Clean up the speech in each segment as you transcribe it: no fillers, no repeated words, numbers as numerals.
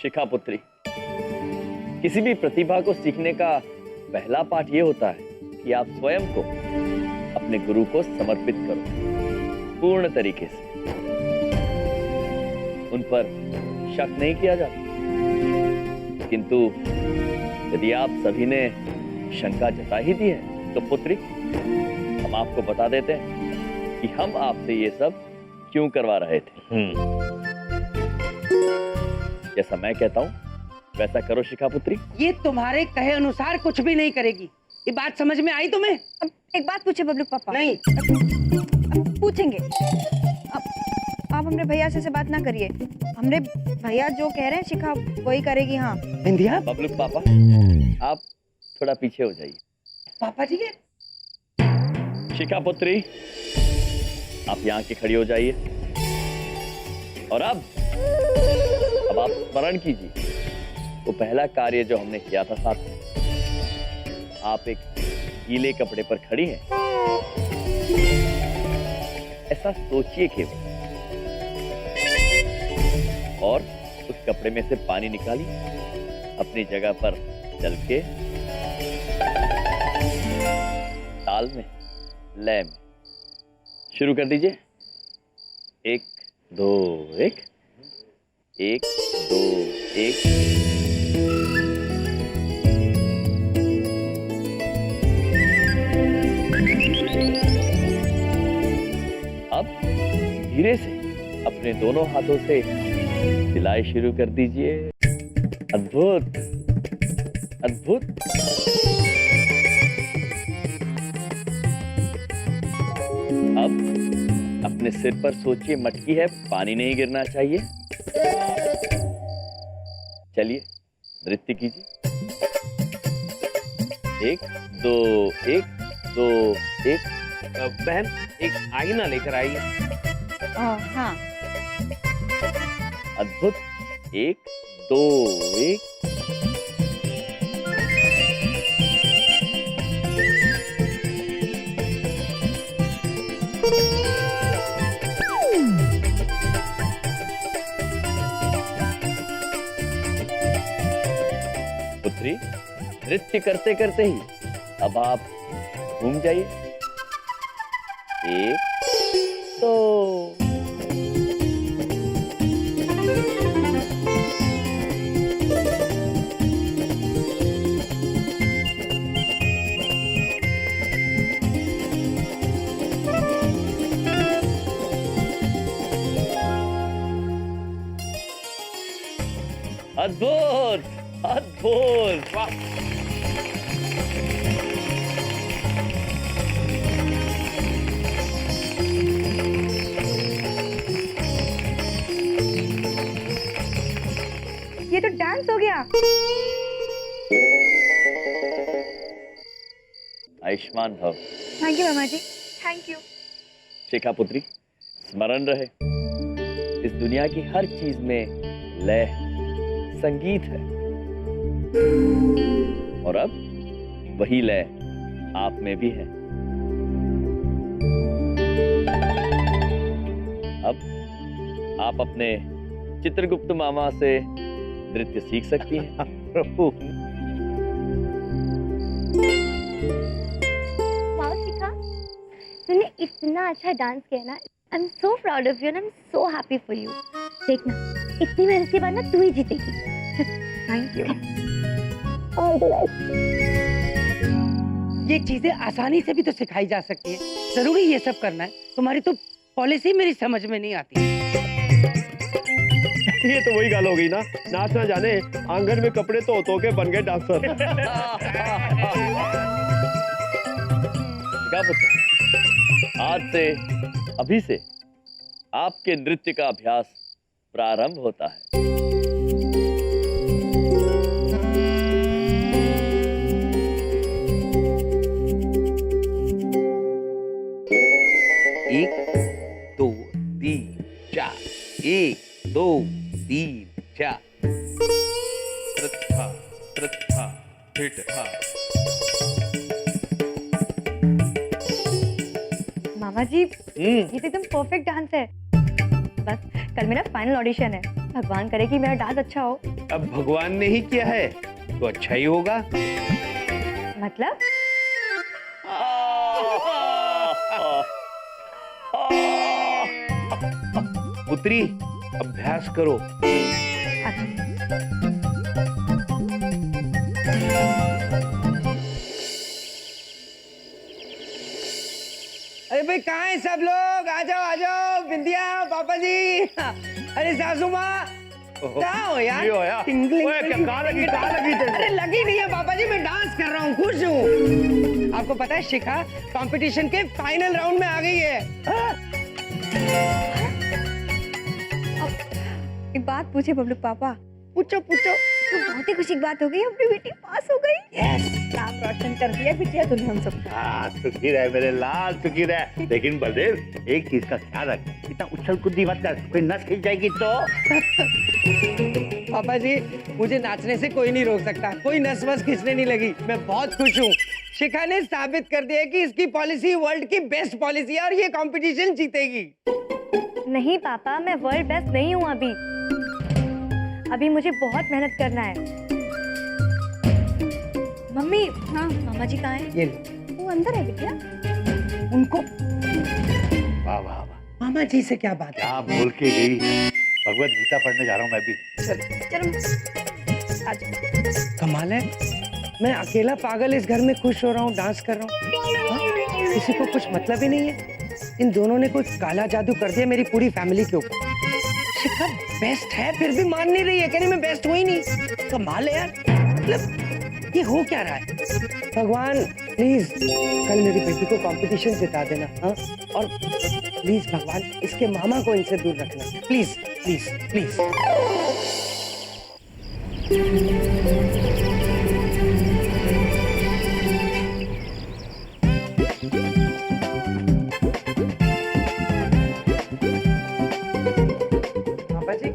शिखा पुत्री, किसी भी प्रतिभा को सीखने का पहला पाठ यह होता है कि आप स्वयं को अपने गुरु को समर्पित करो पूर्ण तरीके से। उन पर शक नहीं किया जाता, किंतु यदि आप सभी ने शंका जता ही दी है तो पुत्री, हम आपको बता देते हैं कि हम आपसे ये सब क्यों करवा रहे थे। जैसा मैं कहता हूँ वैसा करो शिखा पुत्री। ये तुम्हारे कहे अनुसार कुछ भी नहीं करेगी। ये बात समझ में आई तुम्हें? अब एक बात पूछे बबलू पापा। नहीं। अब पूछेंगे। अब आप हमरे भैया से बात ना करिए। हमरे भैया जो कह रहे हैं शिखा वही करेगी। हाँ बिंदिया। बबलू पापा, आप थोड़ा पीछे हो जाइए। पापा जी के शिखा पुत्री, आप यहाँ के खड़ी हो जाइए और अब आप स्मरण कीजिए वो पहला कार्य जो हमने किया था साथ में। आप एक गीले कपड़े पर खड़ी हैं। ऐसा सोचिए केवल और उस कपड़े में से पानी निकालिए, अपनी जगह पर चल के ताल में, लय में शुरू कर दीजिए। 1 2 1, 1 2 1। अब धीरे से अपने दोनों हाथों से सिलाई शुरू कर दीजिए। अद्भुत अद्भुत। अब अपने सिर पर सोचिए मटकी है, पानी नहीं गिरना चाहिए। चलिए नृत्य कीजिए। 1 2 1 2 1। बहन एक आईना लेकर आई है। हाँ। अद्भुत। 1 2 1। पुत्री, नृत्य करते करते ही अब आप घूम जाइए। 1 2। अद्भुत अद्भुत। वाह। ये तो डांस हो गया। आयुष्मान भव। थैंक यू मामा जी। Thank you. शिखा पुत्री, स्मरण रहे इस दुनिया की हर चीज में लय है, संगीत है, और अब वही लय आप में भी है। अब आप अपने चित्रगुप्त मामा से नृत्य सीख सकती हैं। प्रभु। वाओ शिखा, तूने इतना अच्छा डांस किया ना। I am so proud of you and I am so happy for you. देखना, इतनी मेहनत के बाद ना तू ही जीतेगी। Thank you. ये चीजें आसानी से भी तो सिखाई जा सकती है। जरूरी ये सब करना है? तुम्हारी तो पॉलिसी मेरी समझ में नहीं आती। ये तो वही गाल हो गई ना, नाच ना जाने आंगन में कपड़े तो के बन गए डांसर। आज से, अभी से आपके नृत्य का अभ्यास प्रारंभ होता है। एक दो तीन चार, 1 2 3 4। तृथा तृथा थिटथा। मामा जी, ये तो एकदम परफेक्ट डांस है। बस कल मेरा फाइनल ऑडिशन है। भगवान करे कि मेरा डांस अच्छा हो अब भगवान ने ही किया है तो अच्छा ही होगा। मतलब पुत्री अभ्यास करो। अरे भाई कहाँ हैं सब लोग? आ जाओ बिंदिया, पापा जी। अरे सासू माँ कहाँ हो यार? ये हो यार। टिंगलिंग ओए, क्या कहाँ लगी तेरे? अरे लगी नहीं है पापा जी, मैं डांस कर रहा हूँ, खुश हूँ। आपको पता है शिखा कंपटीशन के फाइनल राउंड में आ गई है। एक बात पूछे बबलू पापा? पूछो पूछो। तो बहुत ही खुशी की बात हो गई, अपनी बेटी पास हो गई। यस, नाम रोशन कर दिया बिटिया तूने हम सबका। हाँ, सुखी रहे मेरे लाल, सुखी रहे। लेकिन बलदेव एक चीज का ख्याल रख, इतना उछल कूदी मत कर, कोई नस खींच जाएगी तो। पापा जी मुझे नाचने से कोई नहीं रोक सकता, कोई नस वस खींचने नहीं लगी। मैं बहुत खुश हूँ। शिखा ने साबित कर दिया कि इसकी पॉलिसी वर्ल्ड की बेस्ट पॉलिसी है और ये कंपटीशन जीतेगी। नहीं पापा, मैं वर्ल्ड बेस्ट नहीं हूँ अभी मुझे बहुत मेहनत करना है। मम्मी, हाँ मामा जी कहाँ हैं? ये लो। वो अंदर है बिटिया। उनको वाह वाह वाह, मामा जी से क्या बात है? क्या बोल के गई। भगवत गीता पढ़ने जा रहा हूँ मैं भी। चलो आज कमाल है, मैं अकेला पागल इस घर में खुश हो रहा हूँ, डांस कर रहा हूँ। हाँ? किसी को कुछ मतलब ही नहीं है। इन दोनों ने कोई काला जादू कर दिया मेरी पूरी फैमिली के ऊपर। शिखा बेस्ट है फिर भी मान नहीं रही है, कह रही मैं बेस्ट हुई ही नहीं। कमाल है यार, मतलब ये हो क्या रहा है? भगवान प्लीज कल मेरी बेटी को कंपटीशन जिता देना। हाँ, और प्लीज भगवान इसके मामा को इनसे दूर रखना, प्लीज प्लीज प्लीज। पापा जी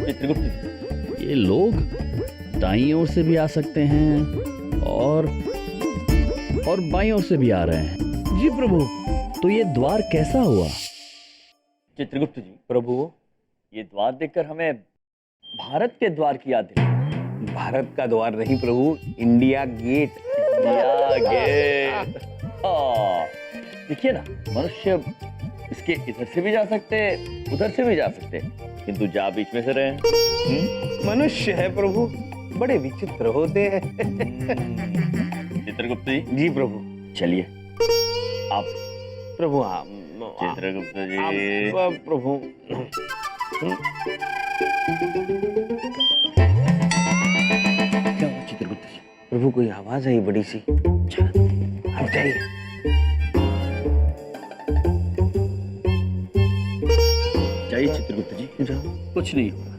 चित्रगुप्त, ये लोग दाईं ओर से भी आ सकते हैं और बाईं ओर से भी आ रहे हैं। जी प्रभु, तो ये द्वार कैसा हुआ? चित्रगुप्त जी, प्रभु ये द्वार देखकर हमें भारत के द्वार की याद दिलाई। भारत का द्वार नहीं प्रभु, इंडिया गेट। India Gate. हाँ, देखिए ना, मनुष्य इसके इधर से भी जा सकते, उधर से भी जा सकते, किंतु जा बीच में से रहे। मनुष्य है प्रभु, बड़े विचित्र होते हैं। चित्रगुप्त जी। जी प्रभु। चलिए आप। प्रभु आप चित्रगुप्त जी। प्रभु। क्या हुआ चित्रगुप्त जी? प्रभु कोई आवाज आई बड़ी सी। आप जाइए। जाइए चित्रगुप्त जी, जाओ, कुछ नहीं होगा,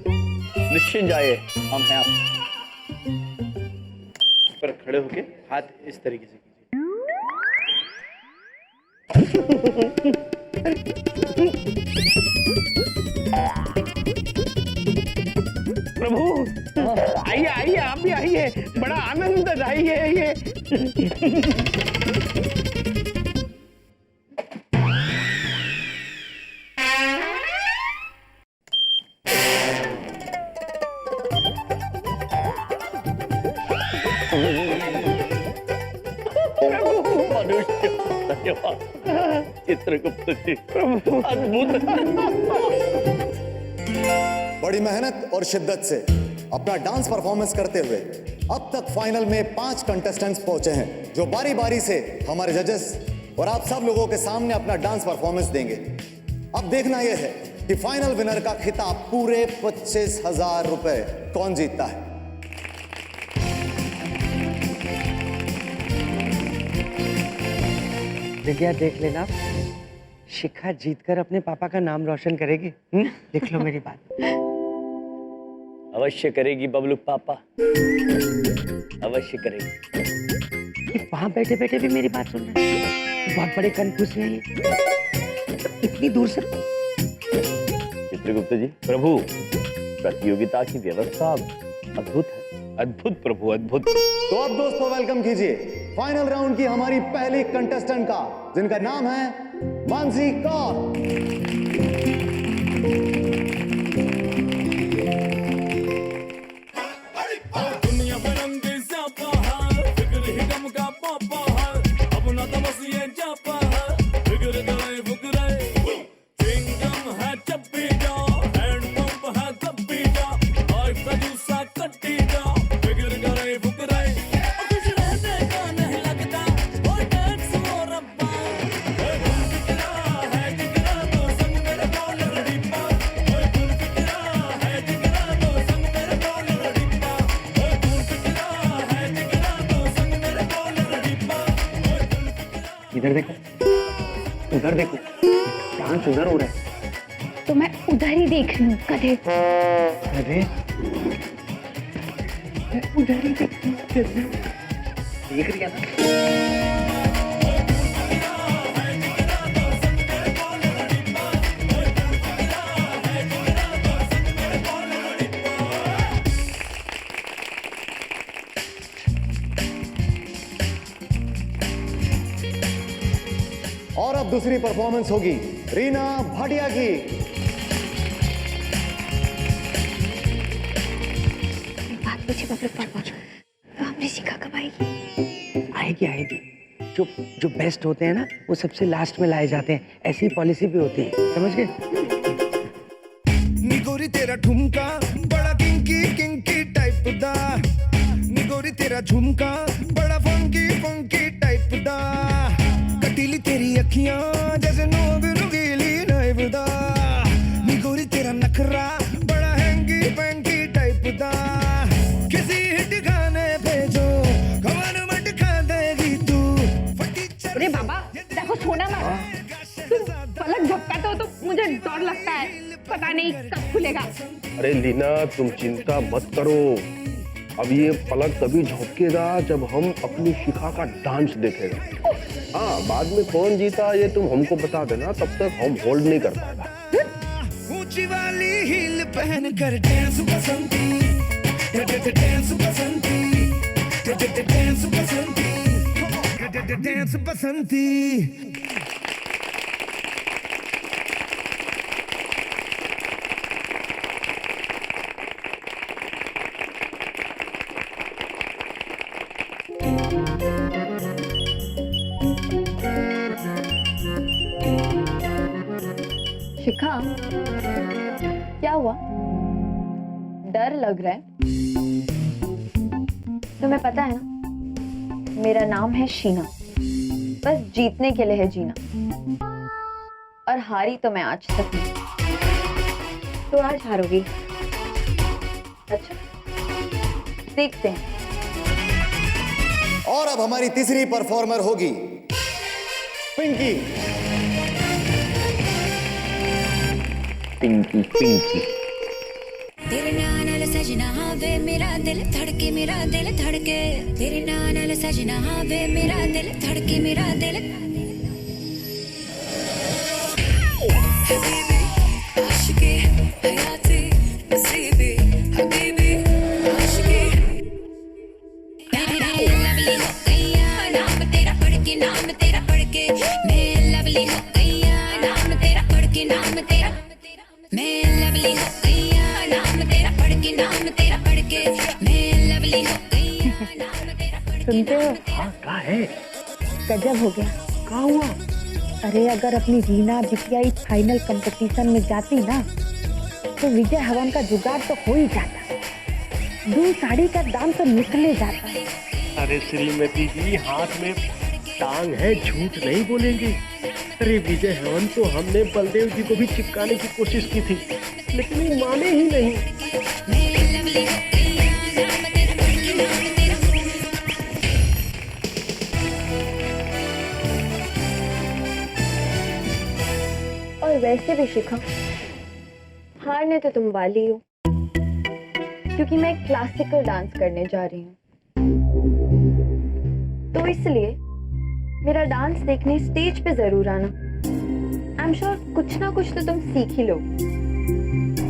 निश्चिंत जाइए, हम हैं आप। पर खड़े होके हाथ इस तरीके से प्रभु आइए आइए, आप भी आइए, बड़ा आनंददायी है ये। मनुष्य, धन्यवाद चित्रगुप्त जी, अद्भुत। बड़ी मेहनत और शिद्दत से अपना डांस परफॉर्मेंस करते हुए अब तक फाइनल में 5 कंटेस्टेंट्स पहुंचे हैं, जो बारी बारी से हमारे जजेस और आप सब लोगों के सामने अपना डांस परफॉर्मेंस देंगे। अब देखना यह है कि फाइनल विनर का खिताब पूरे 25,000 रुपए कौन जीतता है। विद्या देख लेना, शिखा जीतकर अपने पापा का नाम रोशन करेगी। देख लो मेरी बात। अवश्य करेगी बबलू पापा, अवश्य करेगी। वहां बैठे बैठे भी मेरी बात सुन रहे हैं, बहुत बड़े कंफ्यूज हैं ये। इतनी दूर से। चित्रगुप्त जी, प्रभु प्रतियोगिता की व्यवस्था अद्भुत है। अद्भुत प्रभु, अद्भुत। तो अब दोस्तों वेलकम कीजिए फाइनल राउंड की हमारी पहली कंटेस्टेंट का, जिनका नाम है मानसी कौर। इधर देखो, उधर देखो, डांस उधर हो रहा है। तो मैं उधर ही देख लूं गधे। अरे मैं उधर ही देख रही है ना। और अब दूसरी परफॉर्मेंस होगी रीना भाटिया की। बात पूछे बाप रे पापा, हमने सीखा कब आएगी? आएगी आएगी। जो बेस्ट होते हैं ना, वो सबसे लास्ट में लाए जाते हैं। ऐसी पॉलिसी भी होती है, समझ गए? निगोरी तेरा ठुमका बड़ा किंकी किंकी टाइप दा, निगोरी तेरा झुमका बड़ा फंकी फंकी टाइप दा, कटीली तेरी अखियां जैसे नोग नुगीली नाइब दा, निगोरी तेरा नखरा बड़ा हैंगी पैंकी टाइप दा, किसी हिट गाने पे जो कमर मट खा देगी तू। अरे बाबा देखो, सोना मत, पलक झपकाते हो तो मुझे डर लगता है, पता नहीं कब खुलेगा। अरे लीना तुम चिंता मत करो, अब ये पलक तभी झपकेगा जब हम अपनी शिखा का डांस देखेगा। हाँ, बाद में कौन जीता ये तुम हमको बता देना, तब तक हम होल्ड नहीं कर पाएगा। ऊंची वाली हील पहन कर डांस बसंती, डांस बसंती, डांस बसंती, डांस बसंती। शिखा, क्या हुआ? डर लग रहा है? तुम्हें पता है ना, मेरा नाम है शीना। बस जीतने के लिए है जीना, और हारी तो मैं आज तक नहीं। तो आज हारोगी? अच्छा, देखते हैं। और अब हमारी तीसरी परफॉर्मर होगी पिंकी। पिंकी पिंकी तेरे नाल सजना वे मेरा दिल धड़के, मेरा दिल धड़के, तेरे नाल सजना वे मेरा दिल धड़के, मेरा दिल। हबीबी आशिकी हयाती नसीबी, हबीबी आशिकी लवली हो गया, नाम तेरा पढ़ के, नाम तेरा पढ़ के मैं लवली हो गया, नाम तेरा पढ़ के, नाम तेरा मैं लवली हो गया, नाम तेरा पढ़ के, नाम तेरा पढ़ के मैं लवली हो गया, नाम तेरा पढ़ के। सुनते हो? हाँ, क्या है? गजब हो गया। क्या हुआ? अरे अगर अपनी रीना बिटिया इस फाइनल कंपटीशन में जाती ना, तो विजय हवन का जुगाड़ तो हो ही जाता, 2 साड़ी का दाम तो निकले जाता। अरे श्रीमती जी, हाथ में टांग है, झूठ नहीं बोलेंगे। अरे विजय हवन तो हमने बलदेव जी को भी चिपकाने की कोशिश की थी, लेकिन वो माने ही नहीं। और वैसे भी शिखा, हारने तो तुम वाली हो, क्योंकि मैं क्लासिकल डांस करने जा रही हूँ। तो इसलिए मेरा डांस देखने स्टेज पे जरूर आना। आई एम श्योर कुछ ना कुछ तो तुम सीख ही लो।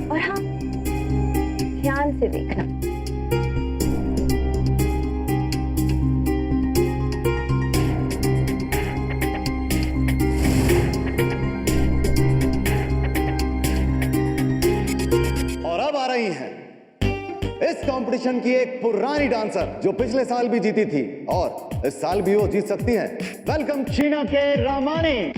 और हाँ, ध्यान से देखना। कंपटीशन की एक पुरानी डांसर जो पिछले साल भी जीती थी और इस साल भी वो जीत सकती है। वेलकम शीना के रामानी।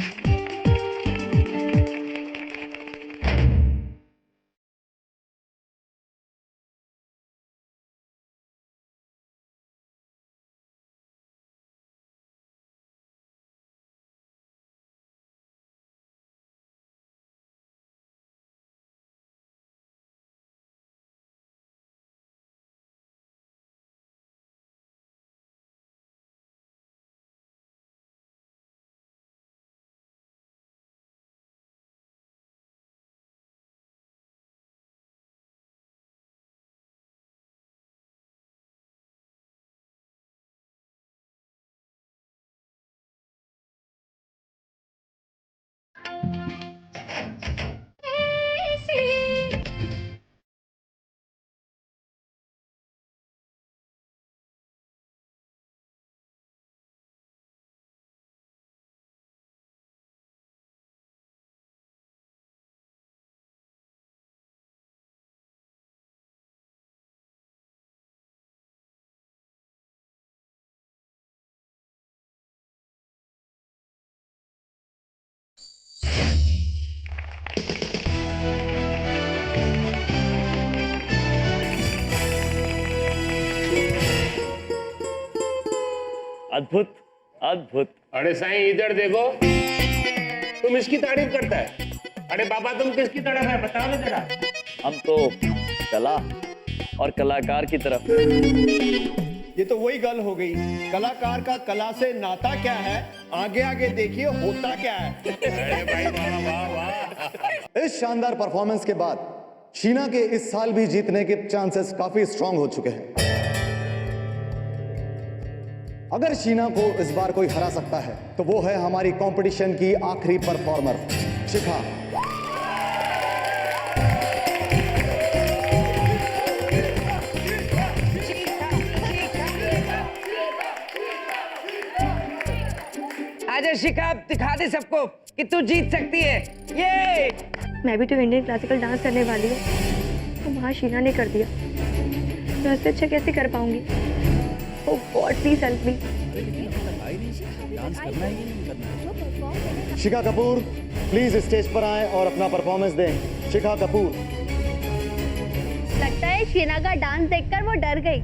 अद्भुत अद्भुत। अरे साईं इधर देखो, तुम इसकी तारीफ करता है। अरे बाबा तुम किसकी तरफ है बताओ ना जरा। हम तो कला और कलाकार की तरफ। ये तो वही गल हो गई, कलाकार का कला से नाता क्या है, आगे आगे देखिए होता क्या है। अरे भाई वाह वाह वाह। इस शानदार परफॉर्मेंस के बाद शीना के इस साल भी जीतने के चांसेस काफी स्ट्रांग हो चुके हैं। अगर शीना को इस बार कोई हरा सकता है तो वो है हमारी कंपटीशन की आखिरी परफॉर्मर शिखा। आजा शिखा, दिखा दे सबको कि तू जीत सकती है। ये मैं भी तो इंडियन क्लासिकल डांस करने वाली हूँ, तो वहाँ शीना ने कर दिया, मैं उससे अच्छा कैसे कर पाऊंगी। Oh God, please help me. Shikha Kapoor please stage पर आएं और अपना परफॉर्मेंस दें। शिखा कपूर। लगता है शीना का डांस देखकर वो डर गई।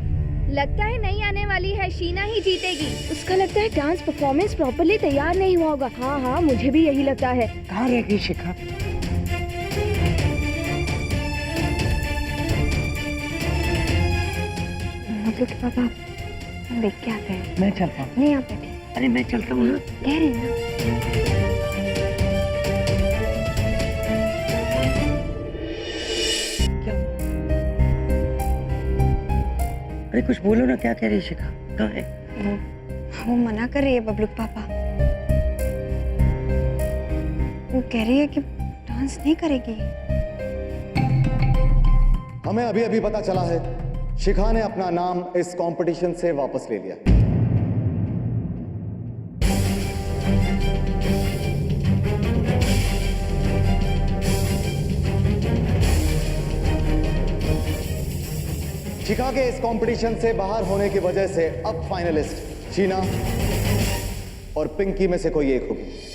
लगता है नहीं आने वाली है, शीना ही जीतेगी। उसका लगता है डांस परफॉर्मेंस प्रॉपर्ली तैयार नहीं हुआ होगा। हाँ हाँ मुझे भी यही लगता है। कहाँ रह गई शिखा? मतलब पापा देख के आते हैं। मैं चलता हूँ। नहीं आप बैठे। अरे मैं चलता हूँ ना। कह रही ना। क्या? अरे कुछ बोलो ना, क्या कह रही शिखा? कहाँ है? वो मना कर रही है बबलू पापा। वो कह रही है कि डांस नहीं करेगी। हमें अभी अभी पता चला है शिखा ने अपना नाम इस कंपटीशन से वापस ले लिया। शिखा के इस कंपटीशन से बाहर होने की वजह से अब फाइनलिस्ट शीना और पिंकी में से कोई एक होगी।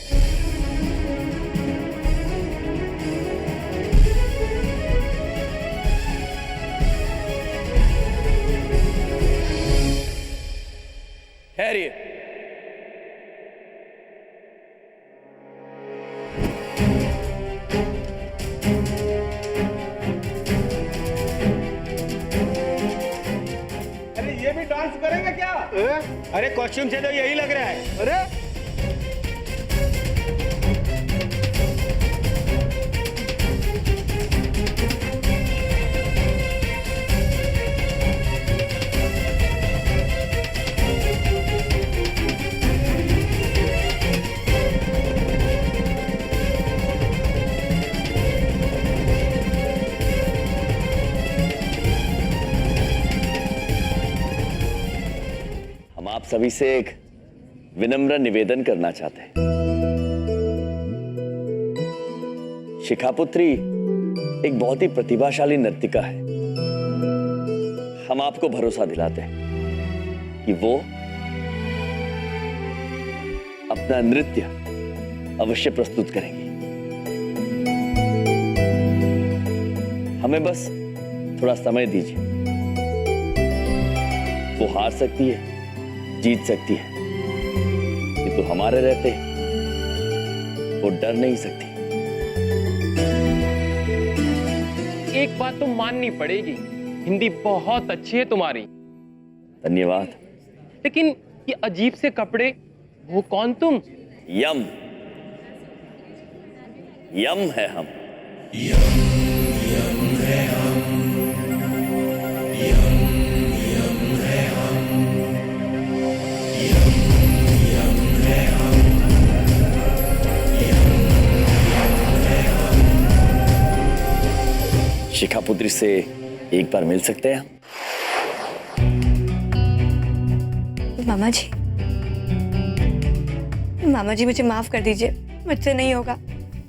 ठहरिए। अरे ये भी डांस करेंगे क्या? अरे कॉस्ट्यूम से तो यही लग रहा है। अरे आप सभी से एक विनम्र निवेदन करना चाहते हैं। शिखा पुत्री एक बहुत ही प्रतिभाशाली नर्तिका है। हम आपको भरोसा दिलाते हैं कि वो अपना नृत्य अवश्य प्रस्तुत करेंगी। हमें बस थोड़ा समय दीजिए। वो हार सकती है, जीत सकती है, किंतु हमारे रहते वो डर नहीं सकती। एक बात तो माननी पड़ेगी, हिंदी बहुत अच्छी है तुम्हारी। धन्यवाद। लेकिन ये अजीब से कपड़े, वो कौन तुम? यम यम है हम। शिखा पुत्री से एक बार मिल सकते हैं हम? मामा जी मुझे माफ कर दीजिए, मुझसे नहीं होगा।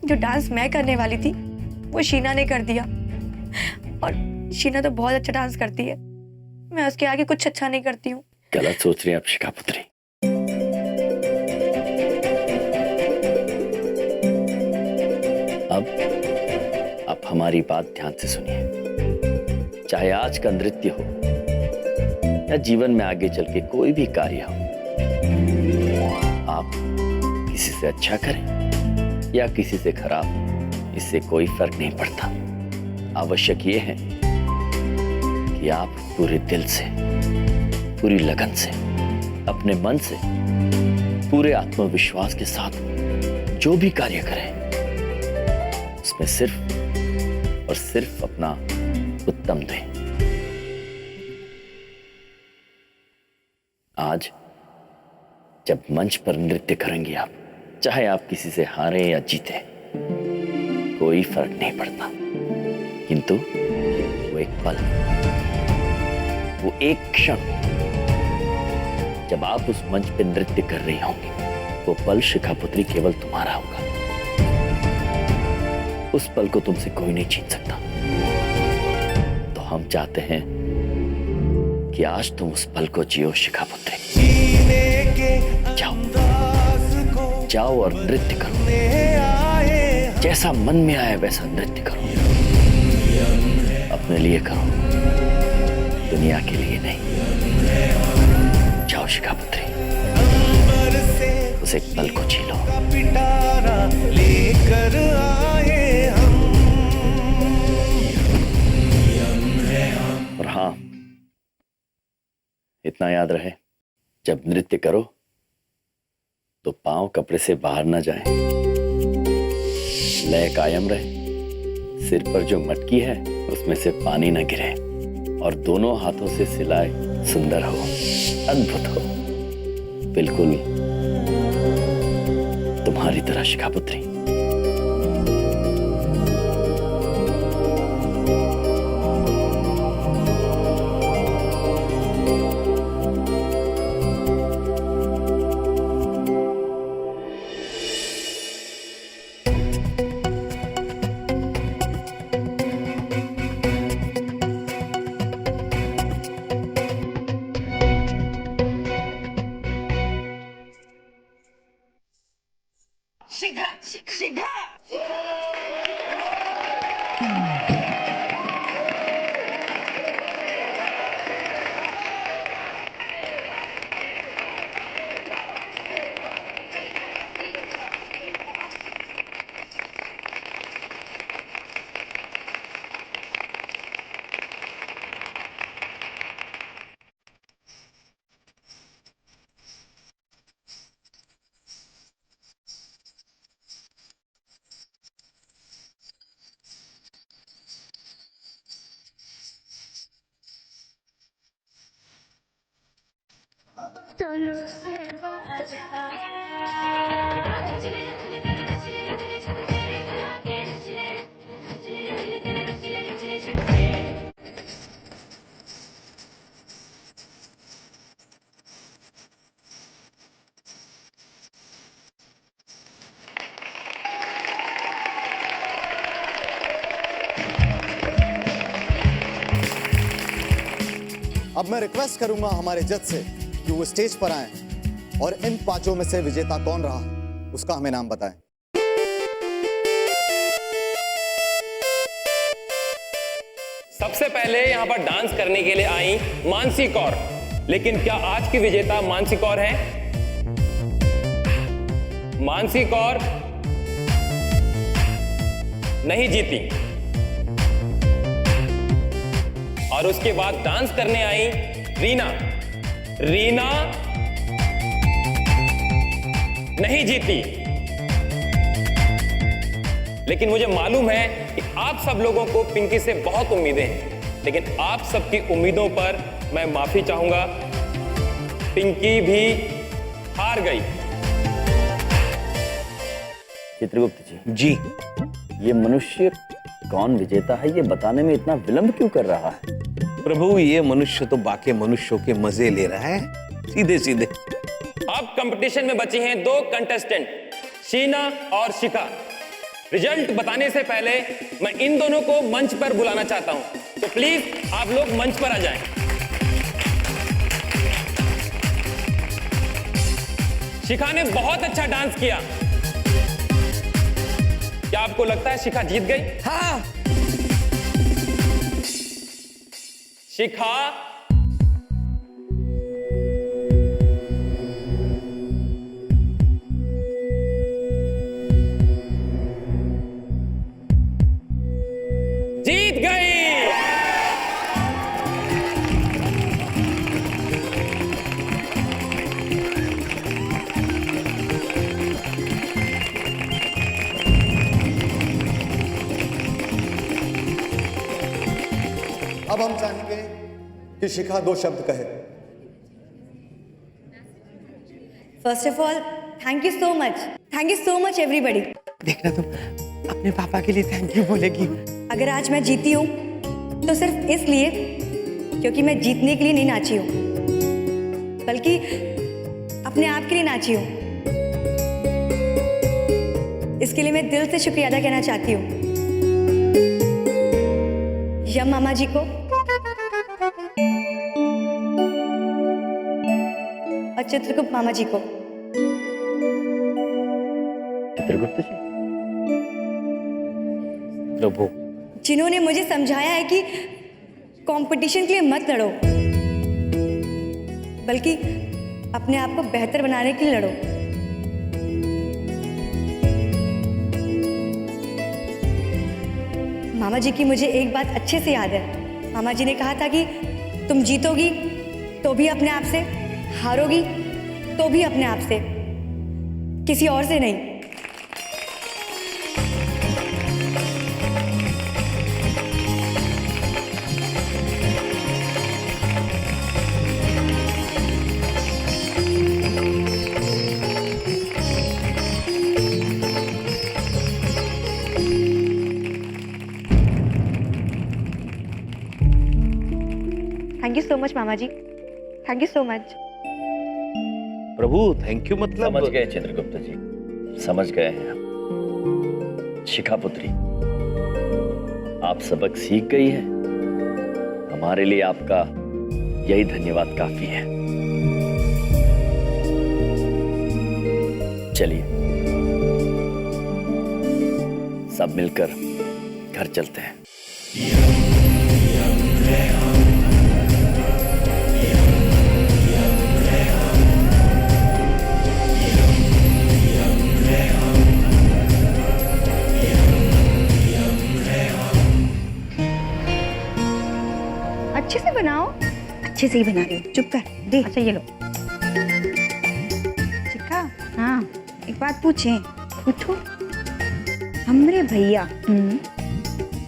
जो डांस मैं करने वाली थी वो शीना ने कर दिया, और शीना तो बहुत अच्छा डांस करती है, मैं उसके आगे कुछ अच्छा नहीं करती हूँ। गलत सोच रही हैं आप शिखा पुत्री। अब आप हमारी बात ध्यान से सुनिए। चाहे आज का नृत्य हो या जीवन में आगे चल के कोई भी कार्य हो, आप किसी से अच्छा करें या किसी से खराब, इससे कोई फर्क नहीं पड़ता। आवश्यक ये है कि आप पूरे दिल से, पूरी लगन से, अपने मन से, पूरे आत्मविश्वास के साथ जो भी कार्य करें उसमें सिर्फ और सिर्फ अपना उत्तम दें। आज जब मंच पर नृत्य करेंगे आप, चाहे आप किसी से हारे या जीते, कोई फर्क नहीं पड़ता, किंतु वो एक पल, वो एक क्षण जब आप उस मंच पर नृत्य कर रही होंगी, वो पल शिखा पुत्री केवल तुम्हारा होगा। उस पल को तुमसे कोई नहीं छीन सकता। तो हम चाहते हैं कि आज तुम उस पल को जियो शिखा पुत्री। जाओ जाओ और नृत्य करो, जैसा मन में आए वैसा नृत्य करो। अपने लिए करो, दुनिया के लिए नहीं। जाओ शिखा पुत्री, उस एक पल को जी लो। लेकर आए हम। और हाँ, इतना याद रहे, जब नृत्य करो तो पांव कपड़े से बाहर ना जाए, लय कायम रहे, सिर पर जो मटकी है उसमें से पानी ना गिरे, और दोनों हाथों से सिलाई सुंदर हो, अद्भुत हो, बिल्कुल तुम्हारी तरह शिखा पुत्री। अब मैं रिक्वेस्ट करूंगा हमारे जज से कि वो स्टेज पर आए और इन पांचों में से विजेता कौन रहा उसका हमें नाम बताएं। सबसे पहले यहाँ पर डांस करने के लिए आई मानसी कौर, लेकिन क्या आज की विजेता मानसी कौर है? मानसी कौर नहीं जीती। और उसके बाद डांस करने आई रीना। रीना नहीं जीती। लेकिन मुझे मालूम है कि आप सब लोगों को पिंकी से बहुत उम्मीदें हैं, लेकिन आप सबकी उम्मीदों पर मैं माफी चाहूंगा। पिंकी भी हार गई। चित्रगुप्त जी, ये मनुष्य कौन विजेता है, ये बताने में इतना विलंब क्यों कर रहा है? प्रभु, ये मनुष्य तो बाकी मनुष्यों के मजे ले रहा है, सीधे सीधे। अब कंपटीशन में बची हैं 2 कंटेस्टेंट, शीना और शिखा। रिजल्ट बताने से पहले मैं इन दोनों को मंच पर बुलाना चाहता हूं, तो प्लीज आप लोग मंच पर आ जाएं। शिखा ने बहुत अच्छा डांस किया। क्या आपको लगता है शिखा जीत गई? हाँ। शिखा जीत गई। अब हम चाहेंगे कि शिखा 2 शब्द कहे। First of all, thank you so much. Thank you so much everybody. देखना तुम अपने पापा के लिए थैंक यू बोलेगी। अगर आज मैं जीती हूँ तो सिर्फ इसलिए क्योंकि मैं जीतने के लिए नहीं नाची हूँ, बल्कि अपने आप के लिए नाची हूँ। इसके लिए मैं दिल से शुक्रिया अदा करना चाहती हूँ यम मामा जी को और चित्रगुप्त मामा जी को। चित्रगुप्त जी, प्रभु, जिन्होंने मुझे समझाया है कि कंपटीशन के लिए मत लड़ो, बल्कि अपने आप को बेहतर बनाने के लिए लड़ो। मामा जी की मुझे एक बात अच्छे से याद है। मामा जी ने कहा था कि तुम जीतोगी तो भी अपने आप से, हारोगी तो भी अपने आप से, किसी और से नहीं। थैंक यू सो मच मामा जी, थैंक यू सो मच। प्रभु थैंक यू मतलब? समझ गए चित्रगुप्त जी, समझ गए हैं हम। शिखा पुत्री, आप सबक सीख गई है। हमारे लिए आपका यही धन्यवाद काफी है। चलिए सब मिलकर घर चलते हैं। अच्छे से बनाओ। अच्छे से ही बना रही हूँ, चुप कर दे। अच्छा ये लो। चिक्का, हाँ एक बात पूछें? पूछो। हमरे भैया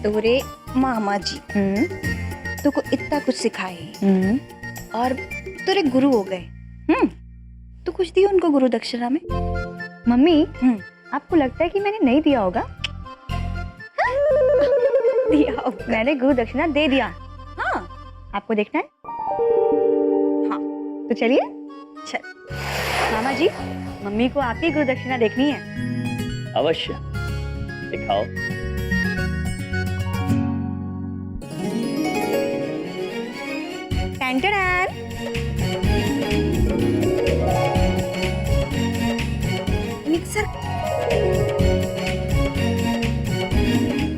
तोरे मामा जी तो को इतना कुछ सिखाए और तेरे गुरु हो गए, तो कुछ दिया उनको गुरु दक्षिणा में? मम्मी, आपको लगता है कि मैंने नहीं दिया होगा? दिया होगा। मैंने गुरु दक्षिणा दे दिया। हाँ, आपको देखना है? हाँ तो चलिए। चल। मामा जी, मम्मी को आपकी गुरु दक्षिणा देखनी है। अवश्य, दिखाओ। Tan ton ton. मिक्सर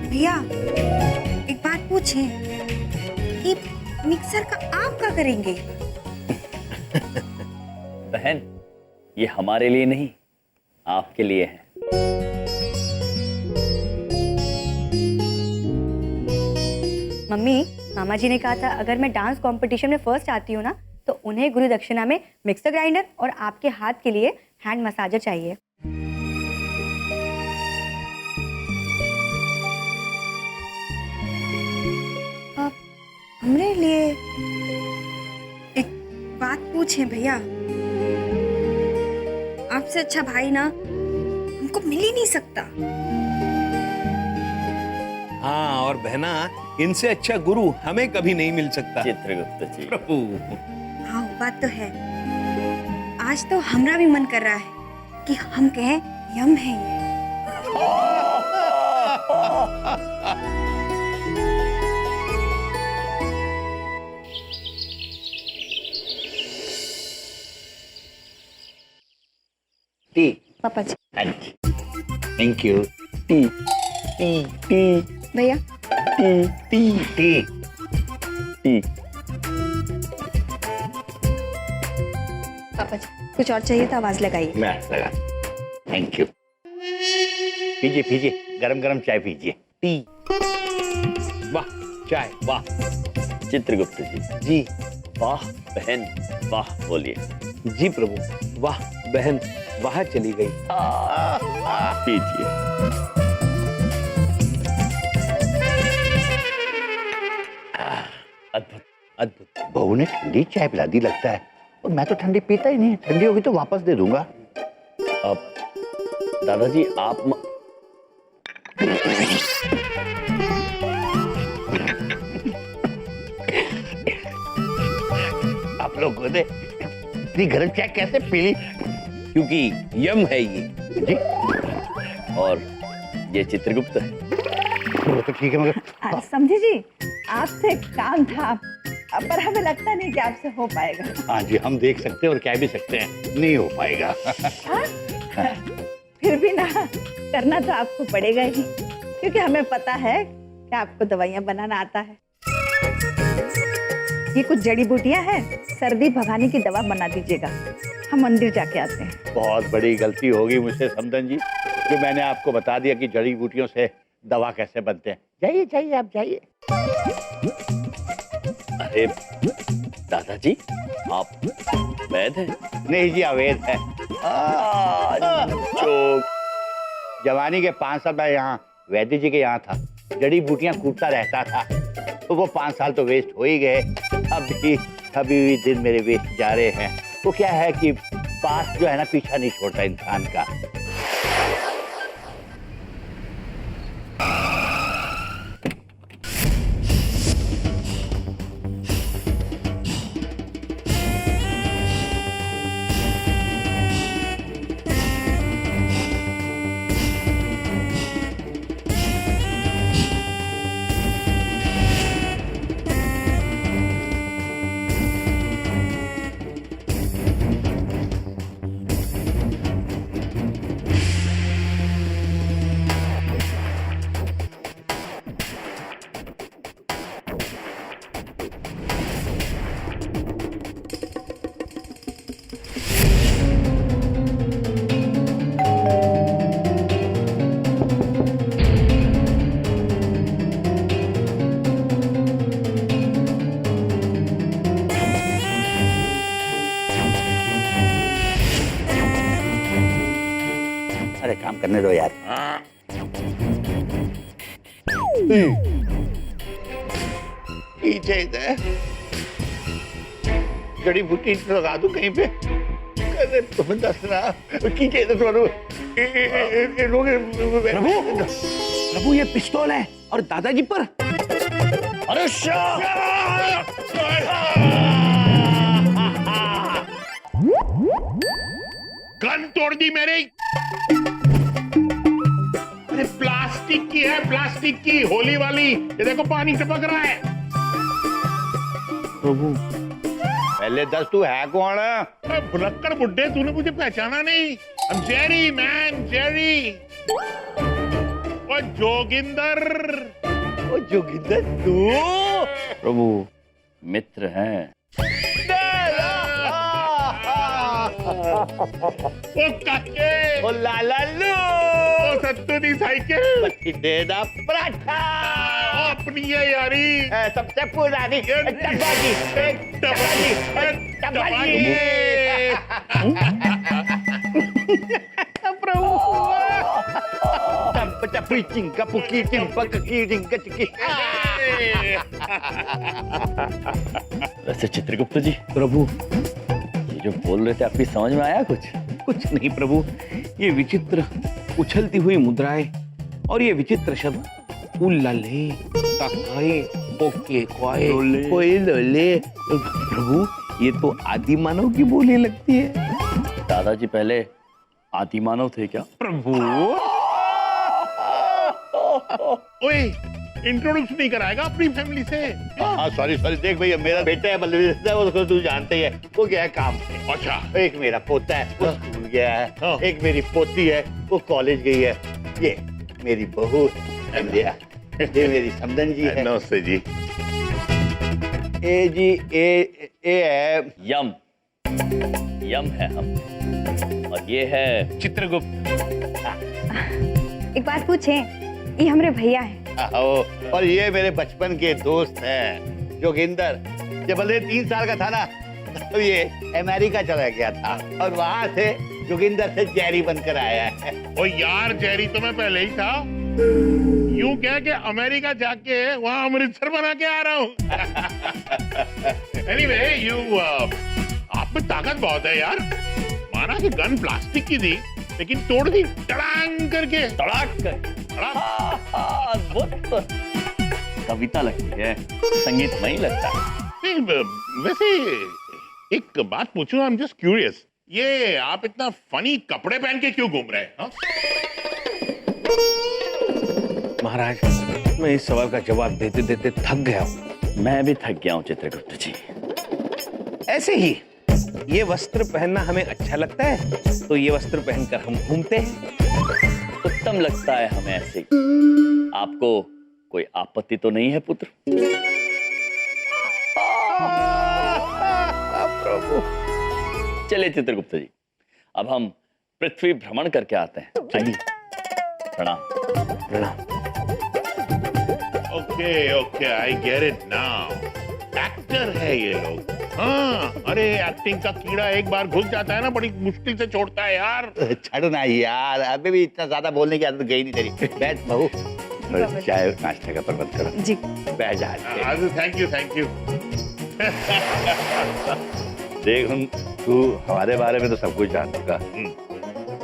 भैया, एक बात पूछें, ये मिक्सर का आप क्या करेंगे? बहन, ये हमारे लिए नहीं, आपके लिए है। मम्मी, मामा जी ने कहा था अगर मैं डांस कंपटीशन में फर्स्ट आती हूँ ना तो उन्हें गुरु दक्षिणा में मिक्सर ग्राइंडर और आपके हाथ के लिए हैंड मसाजर चाहिए। आप हमरे लिए एक बात पूछें भैया, आपसे अच्छा भाई ना हमको मिल ही नहीं सकता। हाँ, और बहना, इनसे अच्छा गुरु हमें कभी नहीं मिल सकता। चित्रगुप्त जी। प्रभु। हाँ, वो बात तो है। आज तो हमरा भी मन कर रहा है कि हम कहें यम है टी। पापा जी। Thank you. टी टी टी भैया। टी टी टी टी। पापा जी, कुछ और चाहिए तो आवाज लगाइए। मैं लगा। Thank you. पीजिए पीजिए, गरम गरम चाय पीजिए। टी। वाह, चाय वाह। चित्रगुप्त जी। जी। वाह बहन वाह बोलिए। जी प्रभु, वाह बहन वाह चली गई। पीजिए। अद्भुत अद्भुत। बहू ने ठंडी चाय पिला दी लगता है, और मैं तो ठंडी पीता ही नहीं। ठंडी होगी तो वापस दे दूंगा। अब दादाजी आप आप लोगों ने इतनी गर्म चाय कैसे पी ली? क्योंकि यम है ये। जी। और ये चित्रगुप्त है। वो तो ठीक है, मगर समझे जी, आपसे काम था पर हमें लगता नहीं कि आपसे हो पाएगा। हाँ जी, हम देख सकते हैं और कह भी सकते हैं नहीं हो पाएगा। फिर भी ना करना तो आपको पड़ेगा ही, क्योंकि हमें पता है कि आपको दवाइयाँ बनाना आता है। ये कुछ जड़ी बूटियाँ हैं, सर्दी भगाने की दवा बना दीजिएगा। हम मंदिर जाके आते हैं। बहुत बड़ी गलती होगी मुझसे समदन जी, जो मैंने आपको बता दिया कि जड़ी बूटियों से दवा कैसे बनते हैं। जाइए जाइए, आप जाइए। अरे दादाजी, आप वैद्य हैं? नहीं जी, अवैध है। जवानी के 5 साल मैं यहाँ वैद्य जी के यहाँ था, जड़ी बूटियां कूटता रहता था, तो वो 5 साल तो वेस्ट हो ही गए। अभी भी दिन मेरे वेस्ट जा रहे हैं। वो क्या है कि पास जो है ना, पीछा नहीं छोड़ता इंसान का। अरे काम करने दो यार। पीछे जड़ी बूटी लगा दूं कहीं पे। अरे तुम दसना कीजिए प्रभु। प्रभु, ये पिस्तौल है और दादाजी पर। अरे गन तोड़ दी मेरी। अरे प्लास्टिक की है, प्लास्टिक की, होली वाली। ये देखो पानी टपक रहा है। प्रभु, पहले दस तू है कौन? भुलक्कड़ बुड्ढे, तूने मुझे पहचाना नहीं? I'm Jerry, man, Jerry. ओ जोगिंदर। ओ जोगिंदर तू? प्रभु मित्र हैं। ओ काके। ओ लाला लू। ओ सत्तू दी साइकिल। देना पराठा। ओ अपनी है यारी। सबसे पुरानी टबाजी। टबाजी। टबाजी। प्रभु। टप टपी चिंका पुकी चिंपक की चिंका चिकी। वैसे चित्रगुप्त जी, प्रभु ये जो बोल रहे थे आपकी समझ में आया कुछ? कुछ नहीं प्रभु, ये विचित्र उछलती हुई मुद्राएं और ये विचित्र शब्द उल्लाले काकाए ओके क्वाए कोई लोले। प्रभु ये तो आदि मानव की बोली लगती है। दादाजी पहले आदि मानव थे क्या? प्रभु ओए, इंट्रोड्यूस नहीं कराएगा अपनी फैमिली से? हाँ सॉरी देख भैया, मेरा बेटा है बल्लवी, उसको तू जानते ही है, वो गया है काम पे। अच्छा। एक मेरा पोता है, वो स्कूल गया है। एक मेरी पोती है, वो कॉलेज गई है। ये मेरी बहू है, ये मेरी समदन जी है। नमस्ते जी। ए जी ए है यम है हम, और ये है चित्रगुप्त। एक बात पूछे, ये हमारे भैया हैं। और ये मेरे बचपन के दोस्त हैं जोगिंदर। जब भले 3 साल का था ना, तो ये अमेरिका चला गया था और वहां से जोगिंदर से जेरी बनकर आया है। ओ यार, जेरी तो मैं पहले ही था। यूं कह के अमेरिका जाके वहां अमृतसर बना के आ रहा हूँ। एनीवे, आप में ताकत बहुत है यार। माना कि गन प्लास्टिक की थी, लेकिन तोड़ दी टड़ांग करके। तड़ाक कर। अद्भुत कविता लगती है, संगीतमय लगता है। वैसे एक बात पूछूं, आई एम जस्ट क्यूरियस, ये आप इतना फनी कपड़े पहन के क्यों घूम रहे हैं? महाराज, मैं इस सवाल का जवाब देते देते थक गया हूँ। मैं भी थक गया हूँ चित्रगुप्त जी। ऐसे ही ये वस्त्र पहनना हमें अच्छा लगता है, तो ये वस्त्र पहनकर हम घूमते हैं। उत्तम लगता है हमें ऐसे। आपको कोई आपत्ति तो नहीं है पुत्र? प्रभु। चलिए चित्रगुप्त जी, अब हम पृथ्वी भ्रमण करके आते हैं। चलिए। प्रणाम। प्रणाम। Okay, I get it now. Actor है ये लोग। हाँ, अरे एक्टिंग का कीड़ा एक बार घुस जाता है ना, बड़ी मुश्किल से छोड़ता है यार। छड़ना यार, अभी भी इतना ज्यादा बोलने की आदत गई नहीं तेरी। बैठ बहू, चाय नाश्ते का प्रबंध करो जी। बैठ जा। Thank you. देख, तू हमारे बारे में तो सब कुछ जान चुका,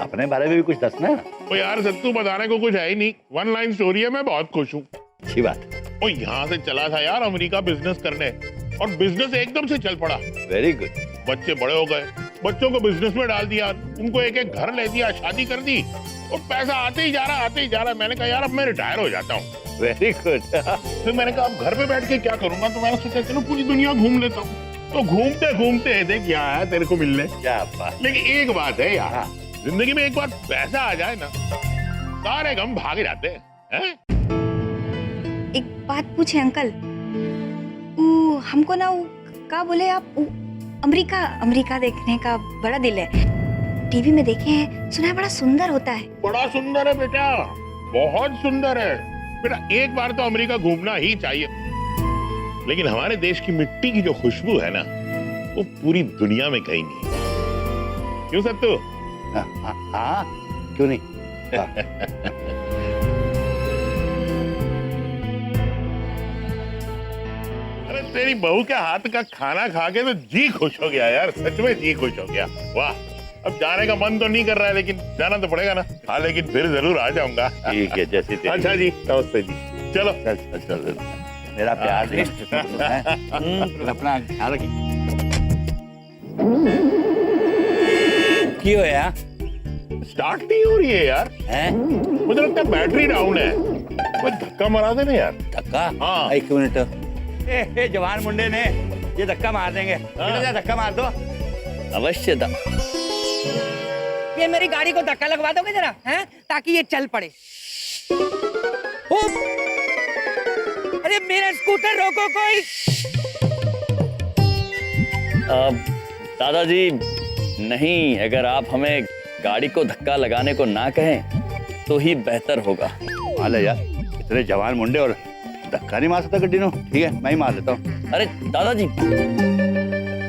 अपने बारे में भी कुछ दसना है। ओ यार, सत्तू बताने को कुछ है ही नहीं। 1 लाइन स्टोरी है, मैं बहुत खुश हूँ। अच्छी बात। ओ यहाँ से चला था यार अमेरिका बिजनेस करने, और बिजनेस एकदम से चल पड़ा। Very good. बच्चे बड़े हो गए, बच्चों को बिजनेस में डाल दिया, उनको एक एक घर ले दिया, शादी कर दी, और पैसा आते ही जा रहा। मैंने कहा यार अब मैं रिटायर हो जाता हूँ। Very good. फिर मैंने कहा अब घर पे बैठ के क्या करूंगा, तो मैंने सोचा चलो पूरी दुनिया घूम लेता हूँ। तो घूमते घूमते देख यहाँ आया तेरे को मिलने। क्या बात। लेकिन एक बात है यार, जिंदगी में एक बार पैसा आ जाए ना, सारे गम भाग जाते हैं। एक बात पूछे अंकल, हमको ना क्या बोले आप, अमेरिका देखने का बड़ा दिल है। टीवी में देखे हैं, सुना है बड़ा सुंदर होता है। बड़ा सुंदर है बेटा, बहुत सुंदर है बेटा। एक बार तो अमेरिका घूमना ही चाहिए। लेकिन हमारे देश की मिट्टी की जो खुशबू है ना, वो पूरी दुनिया में कहीं नहीं। क्यों सत्तू? हाँ, क्यों नहीं। अरे तेरी बहू के हाथ का खाना खा के तो जी खुश हो गया यार, सच में जी खुश हो गया। वाह, अब जाने का मन तो नहीं कर रहा है, लेकिन जाना तो पड़ेगा ना। हाँ, लेकिन फिर जरूर आ जाऊंगा। ठीक है, जैसे तेरी। अच्छा जी, नमस्ते जी। चलो चल, मेरा प्यार है। अपना ख्याल रखिए। क्यों यार? स्टार्ट नहीं हो रही है यार। मुझे लगता है बैटरी डाउन है। कोई धक्का मरा दे ना यार। धक्का? हाँ। 1 मिनट। जवान मुंडे ने ये धक्का मार देंगे। बेटा जा धक्का मार दो। अवश्य दा। ये मेरी गाड़ी को धक्का लगवा दोगे जरा, हैं? ताकि ये चल पड़े। ओ! अरे मेरा स्कूटर रोको कोई। दादाजी नहीं, अगर आप हमें गाड़ी को धक्का लगाने को ना कहें तो ही बेहतर होगा। माले यार, इतने जवान मुंडे और धक्का नहीं मार सकता गड्डी नो। ठीक है, मैं ही मार लेता हूँ। अरे दादाजी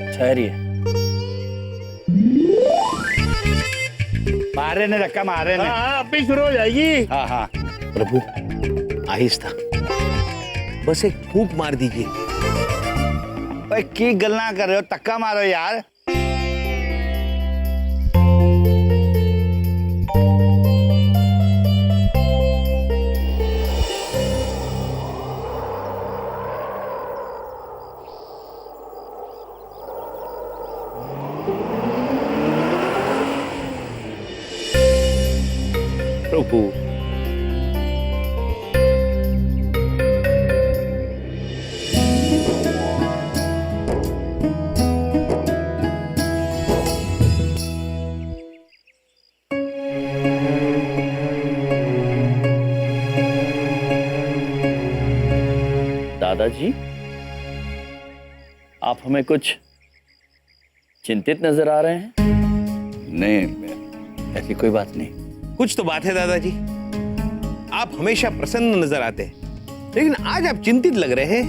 ठहरिए। मार रहे ने धक्का, मार रहे ने। अब भी शुरू हो जाएगी। हाँ हाँ। प्रभु आहिस्ता, बस एक फूंक मार दीजिए। भाई की गलना कर रहे हो, धक्का मारो यार। प्रभु दादाजी, आप हमें कुछ चिंतित नजर आ रहे हैं। नहीं, ऐसी कोई बात नहीं। कुछ तो बात है दादाजी, आप हमेशा प्रसन्न नजर आते हैं, लेकिन आज आप चिंतित लग रहे हैं।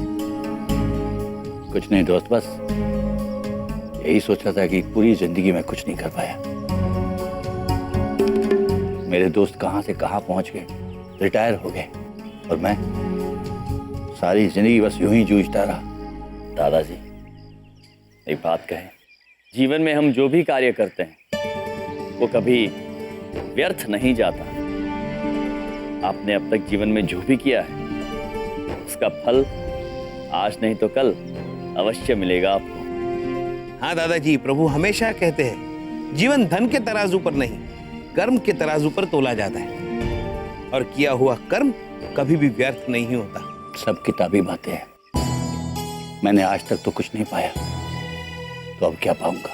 कुछ नहीं दोस्त, बस यही सोच रहा था कि पूरी जिंदगी में कुछ नहीं कर पाया। मेरे दोस्त कहां से कहां पहुंच गए, रिटायर हो गए, और मैं सारी जिंदगी बस यूं ही जूझता रहा। दादाजी एक बात कहें, जीवन में हम जो भी कार्य करते हैं वो कभी व्यर्थ नहीं जाता। आपने अब तक जीवन में जो भी किया है उसका फल आज नहीं तो कल अवश्य मिलेगा आपको। हाँ दादाजी, प्रभु हमेशा कहते हैं जीवन धन के तराजू पर नहीं, कर्म के तराजू पर तोला जाता है, और किया हुआ कर्म कभी भी व्यर्थ नहीं होता। सब किताबी बातें हैं। मैंने आज तक तो कुछ नहीं पाया, तो अब क्या पाऊंगा?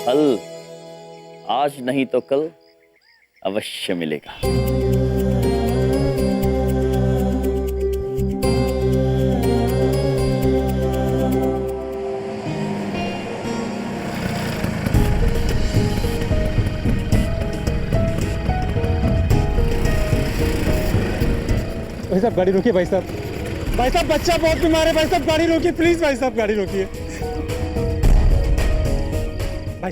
फल आज नहीं तो कल अवश्य मिलेगा। भाई साहब गाड़ी रोकिए, भाई साहब। भाई साहब बच्चा बहुत बीमार है, भाई साहब गाड़ी रोकिए प्लीज, भाई साहब गाड़ी रोकिए। भाई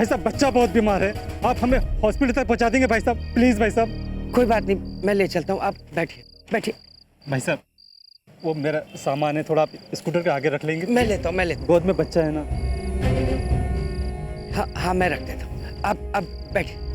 साहब बच्चा बहुत बीमार है, आप हमें हॉस्पिटल तक पहुंचा देंगे भाई साहब, प्लीज भाई साहब। कोई बात नहीं, मैं ले चलता हूँ, आप बैठिए बैठिए। भाई साहब वो मेरा सामान है, थोड़ा आप स्कूटर के आगे रख लेंगे? मैं लेता हूँ, मैं लेता हूँ। गोद में बच्चा है ना। हाँ हाँ मैं रख देता हूँ, आप बैठिए।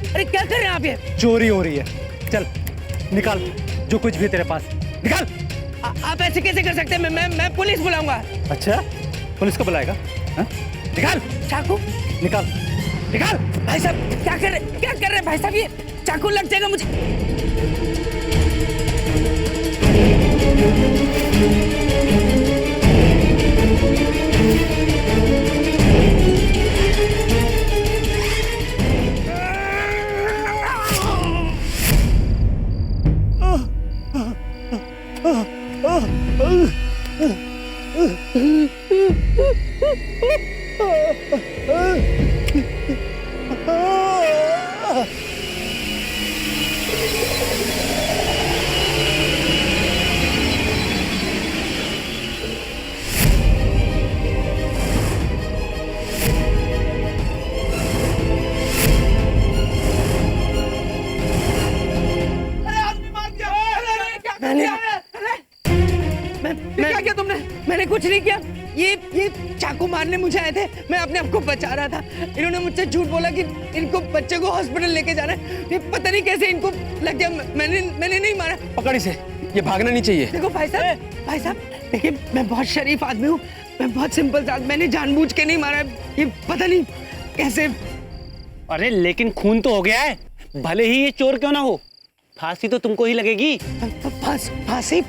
अरे क्या कर रहे हैं आप? ये चोरी हो रही है, चल निकाल जो कुछ भी है तेरे पास, निकाल। आप ऐसे कैसे कर सकते हैं? मैं पुलिस बुलाऊंगा। अच्छा पुलिस को बुलाएगा? हाँ? निकाल चाकू, निकाल निकाल। भाई साहब क्या कर रहे हैं भाई साहब? ये चाकू लग जाएगा मुझे। कुछ नहीं किया। ये चाकू मारने मुझे आए थे, मैं अपने आप को बचा रहा था। इन्होंने मुझसे झूठ बोला कि इनको बच्चे को हॉस्पिटल लेके जाना है। ये पता नहीं कैसे इनको लग गया। मैंने नहीं मारा। पकड़ इसे, ये भागना नहीं चाहिए। देखो भाई साहब देखिए, मैं बहुत शरीफ आदमी हूँ, मैं बहुत सिंपल सा, मैंने जानबूझ के नहीं मारा। ये पता नहीं कैसे। अरे लेकिन खून तो हो गया है, भले ही ये चोर क्यों ना हो, फांसी तो तुमको ही लगेगी। फांसी?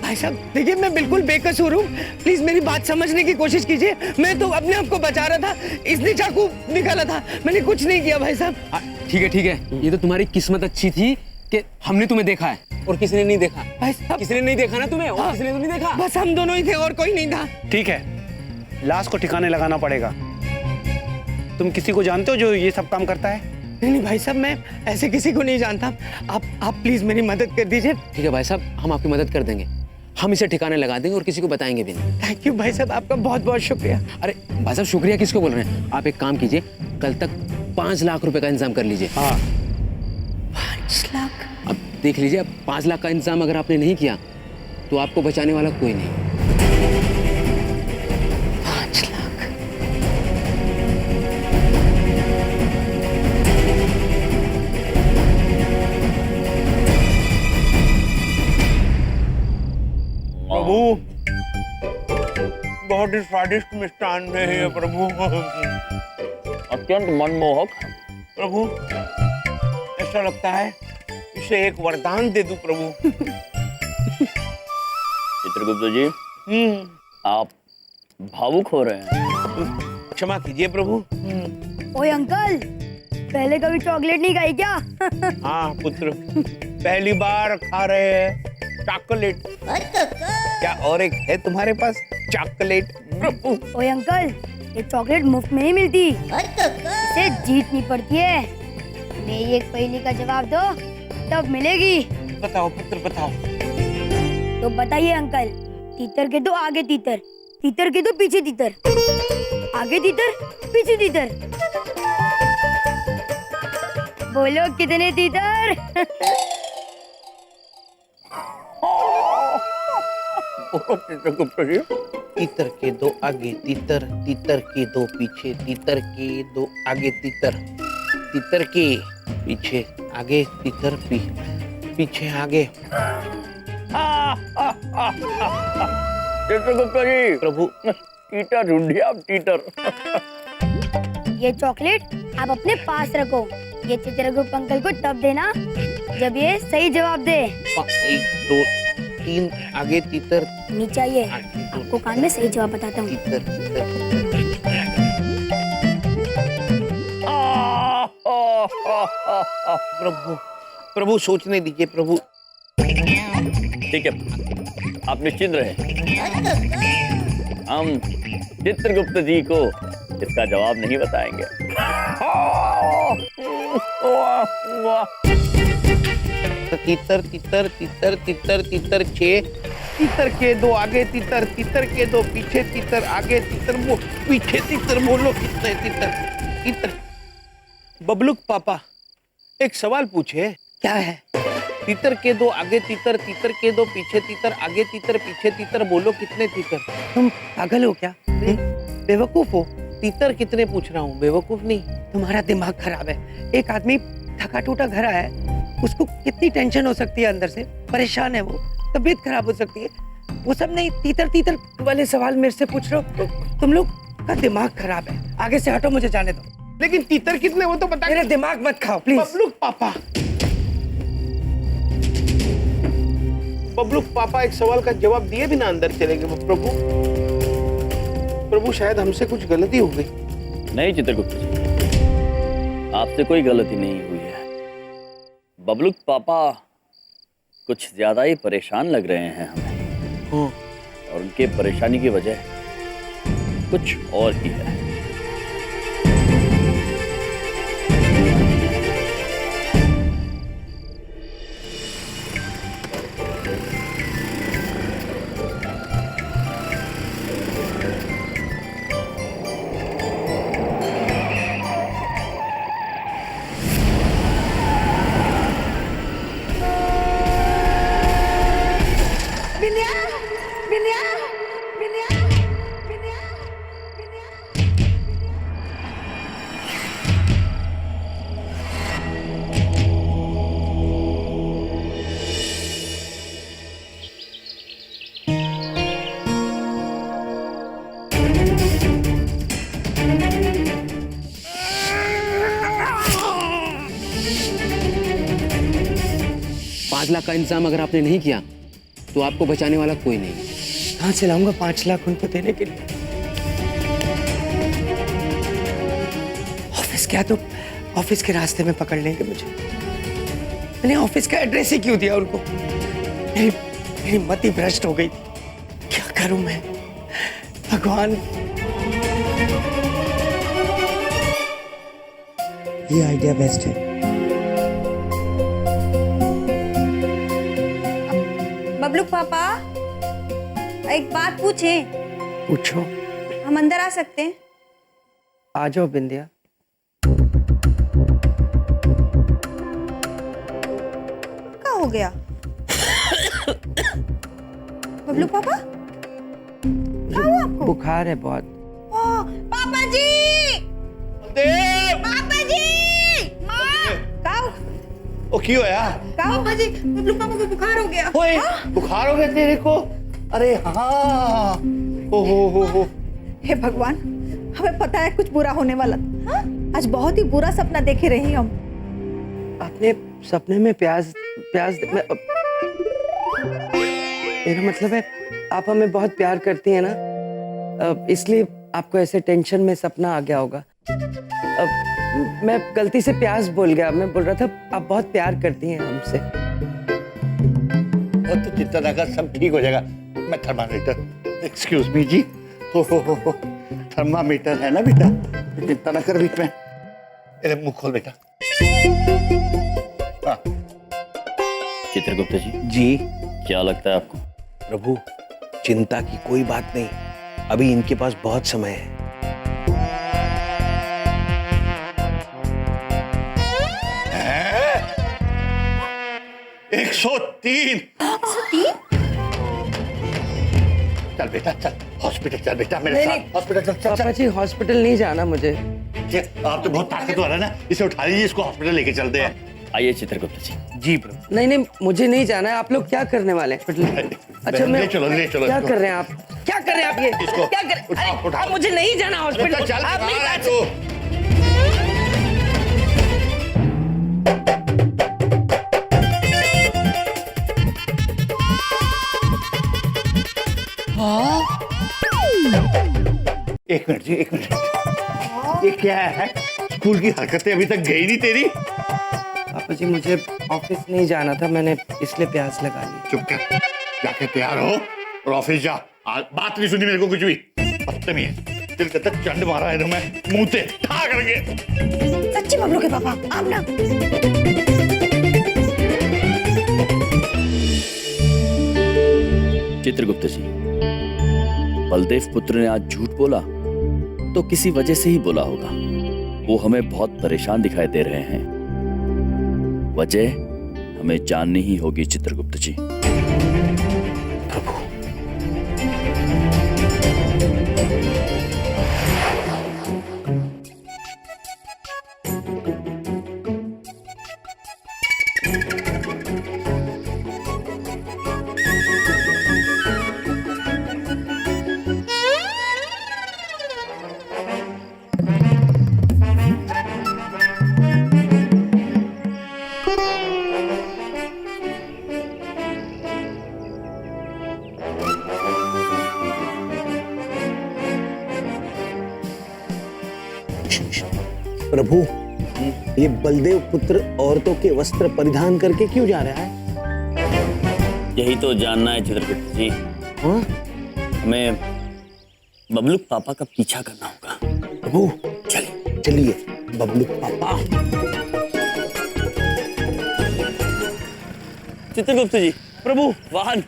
भाई साहब देखिए, मैं बिल्कुल बेकसूर हूँ, प्लीज मेरी बात समझने की कोशिश कीजिए। मैं तो अपने आप को बचा रहा था, इसने चाकू निकाला था, मैंने कुछ नहीं किया भाई साहब। ठीक है, ये तो तुम्हारी किस्मत अच्छी थी कि हमने तुम्हें देखा है और किसी ने नहीं देखा। भाई साहब किसी ने नहीं देखा ना तुम्हें, और किसी ने तो नहीं देखा। बस हम दोनों ही थे और कोई नहीं था। ठीक है, लाश को ठिकाने लगाना पड़ेगा। तुम किसी को जानते हो जो ये सब काम करता है? नहीं भाई साहब, मैं ऐसे किसी को नहीं जानता। आप प्लीज मेरी मदद कर दीजिए। ठीक है भाई साहब, हम आपकी मदद कर देंगे, हम इसे ठिकाने लगा देंगे और किसी को बताएंगे भी नहीं। थैंक यू भाई साहब, आपका बहुत बहुत शुक्रिया। अरे भाई साहब शुक्रिया किसको बोल रहे हैं, आप एक काम कीजिए, कल तक 5 लाख रुपए का इंतजाम कर लीजिए। हाँ 5 लाख? अब देख लीजिए, अब 5 लाख का इंतजाम अगर आपने नहीं किया तो आपको बचाने वाला कोई नहीं। 5 लाख? प्रभु बहुत ही स्वादिष्ट मिष्टान है ये प्रभु, अत्यंत मनमोहक। प्रभु ऐसा लगता है इसे एक वरदान दे दूं प्रभु। चित्रगुप्त जी, आप भावुक हो रहे हैं। क्षमा कीजिए प्रभु। ओए अंकल, पहले कभी चॉकलेट नहीं खाई क्या? हाँ पुत्र, पहली बार खा रहे हैं चॉकलेट। क्या और एक है तुम्हारे पास चॉकलेट? ओए अंकल, ये चॉकलेट मुफ्त में ही मिलती, इसे जीतनी पड़ती है। मेरी एक पहेली का जवाब दो तब मिलेगी। बताओ पुत्र बताओ। तो बताइए अंकल, तीतर के दो आगे तीतर, तीतर के दो पीछे तीतर, आगे तीतर पीछे तीतर, बोलो कितने तीतर? चित्रगुप्त जी, तीतर के दो आगे तीतर, तीतर के दो पीछे, तीतर के दो आगे तीतर, तीतर के पीछे आगे तीतर, पीछे आगे। चित्रगुप्त जी, प्रभु टीटर ढूंढिए आप, टीटर। ये चॉकलेट आप अपने पास रखो, ये चित्रगुप्त अंकल को तब देना जब ये सही जवाब दे। 1 2 3 आगे तीतर, नीचे आइए, आपको कान में सही जवाब बताता हूँ। तीतर तीतर। प्रभु सोचने दीजिए प्रभु। ठीक है, आप निश्चिंत रहे, हम चित्रगुप्त जी को इसका जवाब नहीं बताएंगे। तीतर तीतर तीतर तीतर तीतर 6, तीतर के दो आगे तीतर, तीतर के दो पीछे तीतर, आगे तीतर वो पीछे तीतर, बोलो कितने तीतर? तीतर। बबलूक पापा एक सवाल पूछे। क्या है? तीतर के दो आगे तीतर, तीतर के दो पीछे तीतर, आगे तीतर पीछे तीतर, बोलो कितने तीतर? तुम पागल हो क्या? बेवकूफ हो? तीतर कितने पूछ रहा हूँ, बेवकूफ नहीं। तुम्हारा दिमाग खराब है। एक आदमी थका टूटा घर आया है, उसको कितनी टेंशन हो सकती है, अंदर से परेशान है वो, तबीयत खराब हो सकती है। वो सब नहीं, तीतर तीतर वाले सवाल मेरे से पूछ रहे हो। तुम लोग का दिमाग खराब है, आगे से हटो, मुझे जाने दो। लेकिन तीतर कितने वो तो बता। मेरा दिमाग मत खाओ प्लीज। बबलूक पापा, बबलूक पापा एक सवाल का जवाब दिए बिना अंदर चले गए। प्रभु प्रभु शायद हमसे कुछ गलती हो गई। नहीं चित्रगुप्त जी, आपसे कोई गलती नहीं हुई है। बबलूक पापा कुछ ज्यादा ही परेशान लग रहे हैं हमें, और उनके परेशानी की वजह कुछ और ही है। 5 लाख का इंतजाम अगर आपने नहीं किया तो आपको बचाने वाला कोई नहीं है। कहाँ से लाऊंगा 5 लाख उनको देने के लिए? ऑफिस क्या, तो ऑफिस के रास्ते में पकड़ लेंगे मुझे। मैंने ऑफिस का एड्रेस ही क्यों दिया उनको? मेरी मति भ्रष्ट हो गई। क्या करूं मैं भगवान? ये आइडिया बेस्ट है। बबलू पापा, एक बात पूछें? पूछो। हम अंदर आ सकते हैं? आ जाओ बिंदिया। क्या हो गया बबलू पापा? क्या हुआ आपको? बुखार है बहुत। पापा जी! पापा जी! ओ क्यों है? पापा जी, बबलू पापा को बुखार हो गया। ओए, बुखार हो गया तेरे को? अरे हाँ। हो। हे भगवान, हमें पता है कुछ बुरा होने वाला था। हाँ? आज बहुत ही बुरा सपना देखे रही हम। आपने सपने में प्याज मेरा मतलब है आप हमें बहुत प्यार करती हैं ना, इसलिए आपको ऐसे टेंशन में सपना आ गया होगा। मैं गलती से प्याज बोल गया। मैं बोल रहा था आप बहुत प्यार करती हैं हमसे। तो चिंता ना कर, सब ठीक हो जाएगा। मैं थर्मामीटर, एक्सक्यूज मी जी, हो थर्मामीटर है ना बेटा, चिंता ना कर। बीच में मेरे मुंह खोल बेटा। हाँ। चित्रगुप्त जी जी क्या लगता है आपको? प्रभु, चिंता की कोई बात नहीं, अभी इनके पास बहुत समय है। है? 103। चल बेटा चल, हॉस्पिटल चल बेटा मेरे साथ। हॉस्पिटल चल। पापा जी हॉस्पिटल नहीं जाना मुझे। आप तो बहुत ताकतवर है ना, इसे उठा लीजिए, इसको हॉस्पिटल लेके चलते हैं। आइए चित्रगुप्त जी। जी प्रभु। नहीं मुझे नहीं जाना है। आप लोग क्या करने वाले हैं? अच्छा मैं ले चलो क्या कर रहे हैं आप? क्या कर रहे हैं आप? ये इसको क्या कर? अरे, आप मुझे नहीं जाना हॉस्पिटल। चल आप मेरी बात तू। एक मिनट जी, एक मिनट। ये क्या है? स्कूल की हरकतें अभी तक गई नहीं तेरी? पापा जी मुझे ऑफिस नहीं जाना था, मैंने इसलिए प्यास लगा ली। चुप कर, जाके तैयार हो और ऑफिस जा। बात नहीं सुनी मेरे को कुछ भी। बदतमीज है, दिल कहता चंड मारा है तुम्हें मुंह से ठा करके। सच्ची बबलू के पापा आप ना। चित्रगुप्त जी, बलदेव पुत्र ने आज झूठ बोला तो किसी वजह से ही बोला होगा। वो हमें बहुत परेशान दिखाई दे रहे हैं। वजह हमें जाननी ही होगी चित्रगुप्त जी। प्रभु, ये बलदेव पुत्र औरतों के वस्त्र परिधान करके क्यों जा रहा है? यही तो जानना है चित्रगुप्त जी। हाँ? हमें बबलू पापा का पीछा करना होगा। प्रभु चलिए बबलू पापा। चित्रगुप्त जी। प्रभु वाहन।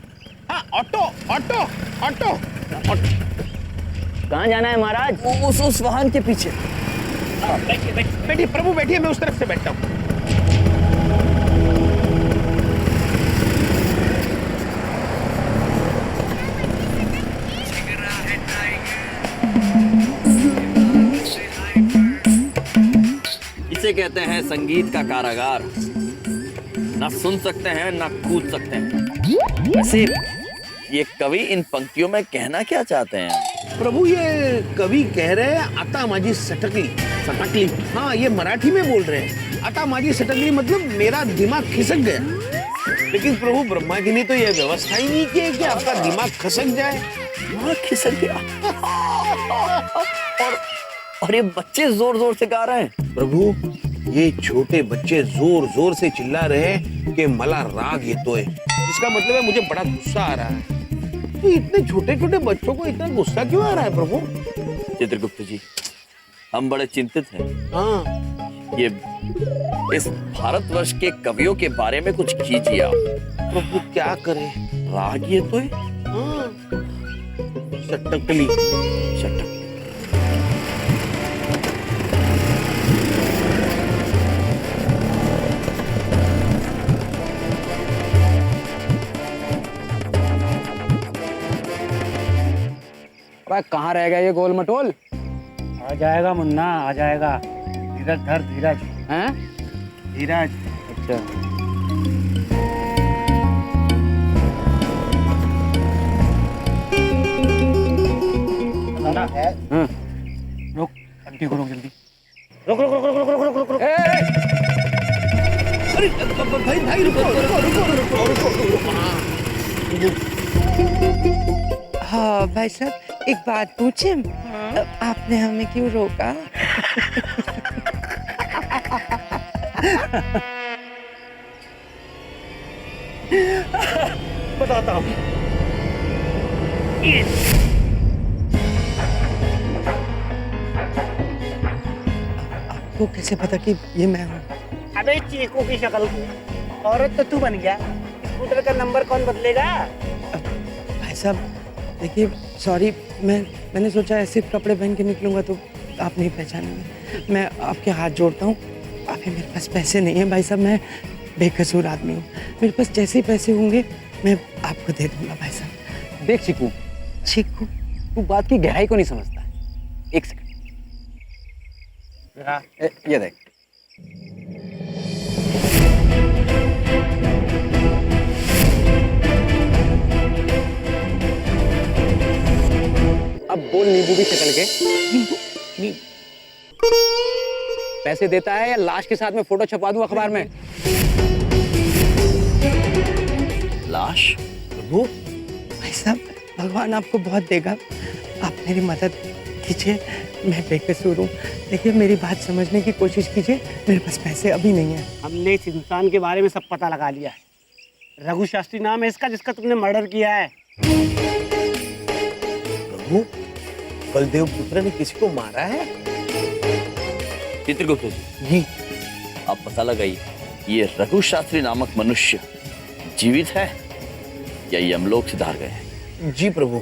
हाँ, ऑटो ऑटो ऑटो। कहाँ जाना है महाराज? उस वाहन के पीछे। बैठिए प्रभु, बैठिए, मैं उस तरफ से बैठता हूँ। इसे कहते हैं संगीत का कारागार। ना सुन सकते हैं ना कूद सकते हैं। वैसे ये कवि इन पंक्तियों में कहना क्या चाहते हैं? प्रभु, ये कवि कह रहे हैं आता माझी सटकली। हाँ, ये मराठी में बोल रहे हैं। आता माझी सटकली मतलब मेरा दिमाग खिसक गया। लेकिन प्रभु ब्रह्मा जी ने तो यह व्यवस्था ही नहीं की है कि आपका दिमाग खसक जाए। दिमाग खिसक गया। और ये बच्चे जोर जोर से गा रहे हैं। प्रभु ये छोटे बच्चे जोर जोर से चिल्ला रहे हैं कि मला राग ये तो है। इसका मतलब है मुझे बड़ा गुस्सा आ रहा है। तो इतने छोटे छोटे बच्चों को इतना गुस्सा क्यों आ रहा है प्रभु? चित्रगुप्त जी, हम बड़े चिंतित हैं। हाँ, ये इस भारतवर्ष के कवियों के बारे में कुछ कीजिए आप। प्रभु क्या करें? राग ये तो है। हाँ, शटकली शटक। कहाँ रह गया ये गोल मटोल? आ जाएगा मुन्ना, आ जाएगा। धीरज धर, धीरज। हैं? धीरज। अच्छा। दादा है। रुक, आंटी को रोक जल्दी। रुक रुक रुक रुक रुक रुक रुक रुक। अरे भाई भाई रुको रुको रुको रुको रुको। हाँ भाई साहब, एक बात पूछे? आपने हमें क्यों रोका? बताता हूँ। आपको कैसे पता कि ये मैं हूँ? अबे चीकू की शक्ल की औरत तो तू बन गया। स्कूटर का नंबर कौन बदलेगा? भाई साहब देखिए, सॉरी, मैंने सोचा ऐसे कपड़े पहन के निकलूंगा तो आप नहीं पहचानेंगे। मैं आपके हाथ जोड़ता हूँ। अभी मेरे पास पैसे नहीं है भाई साहब, मैं बेकसूर आदमी हूँ। मेरे पास जैसे ही पैसे होंगे मैं आपको दे दूंगा भाई साहब। देख चिकू, चिकू, तू बात की गहराई को नहीं समझता। एक सेकंड, ये देख। अब बोल नींबू की शक्ल के पैसे देता है या लाश के साथ में फोटो छपवा दूं अखबार में? लाश? प्रभु भाई साहब, भगवान आपको बहुत देगा। आप मेरी मदद कीजिए, मैं बेकसूर हूँ। देखिए मेरी बात समझने की कोशिश कीजिए। मेरे पास पैसे अभी नहीं है। हमने इस इंसान के बारे में सब पता लगा लिया है। रघु शास्त्री नाम है इसका, जिसका तुमने मर्डर किया है। प्रभु बलदेव पुत्र ने किसी को मारा है? चित्रगुप्त जी, आप पता लगाइए ये रघु शास्त्री नामक मनुष्य जीवित है या यमलोक से धार गए हैं? जी प्रभु।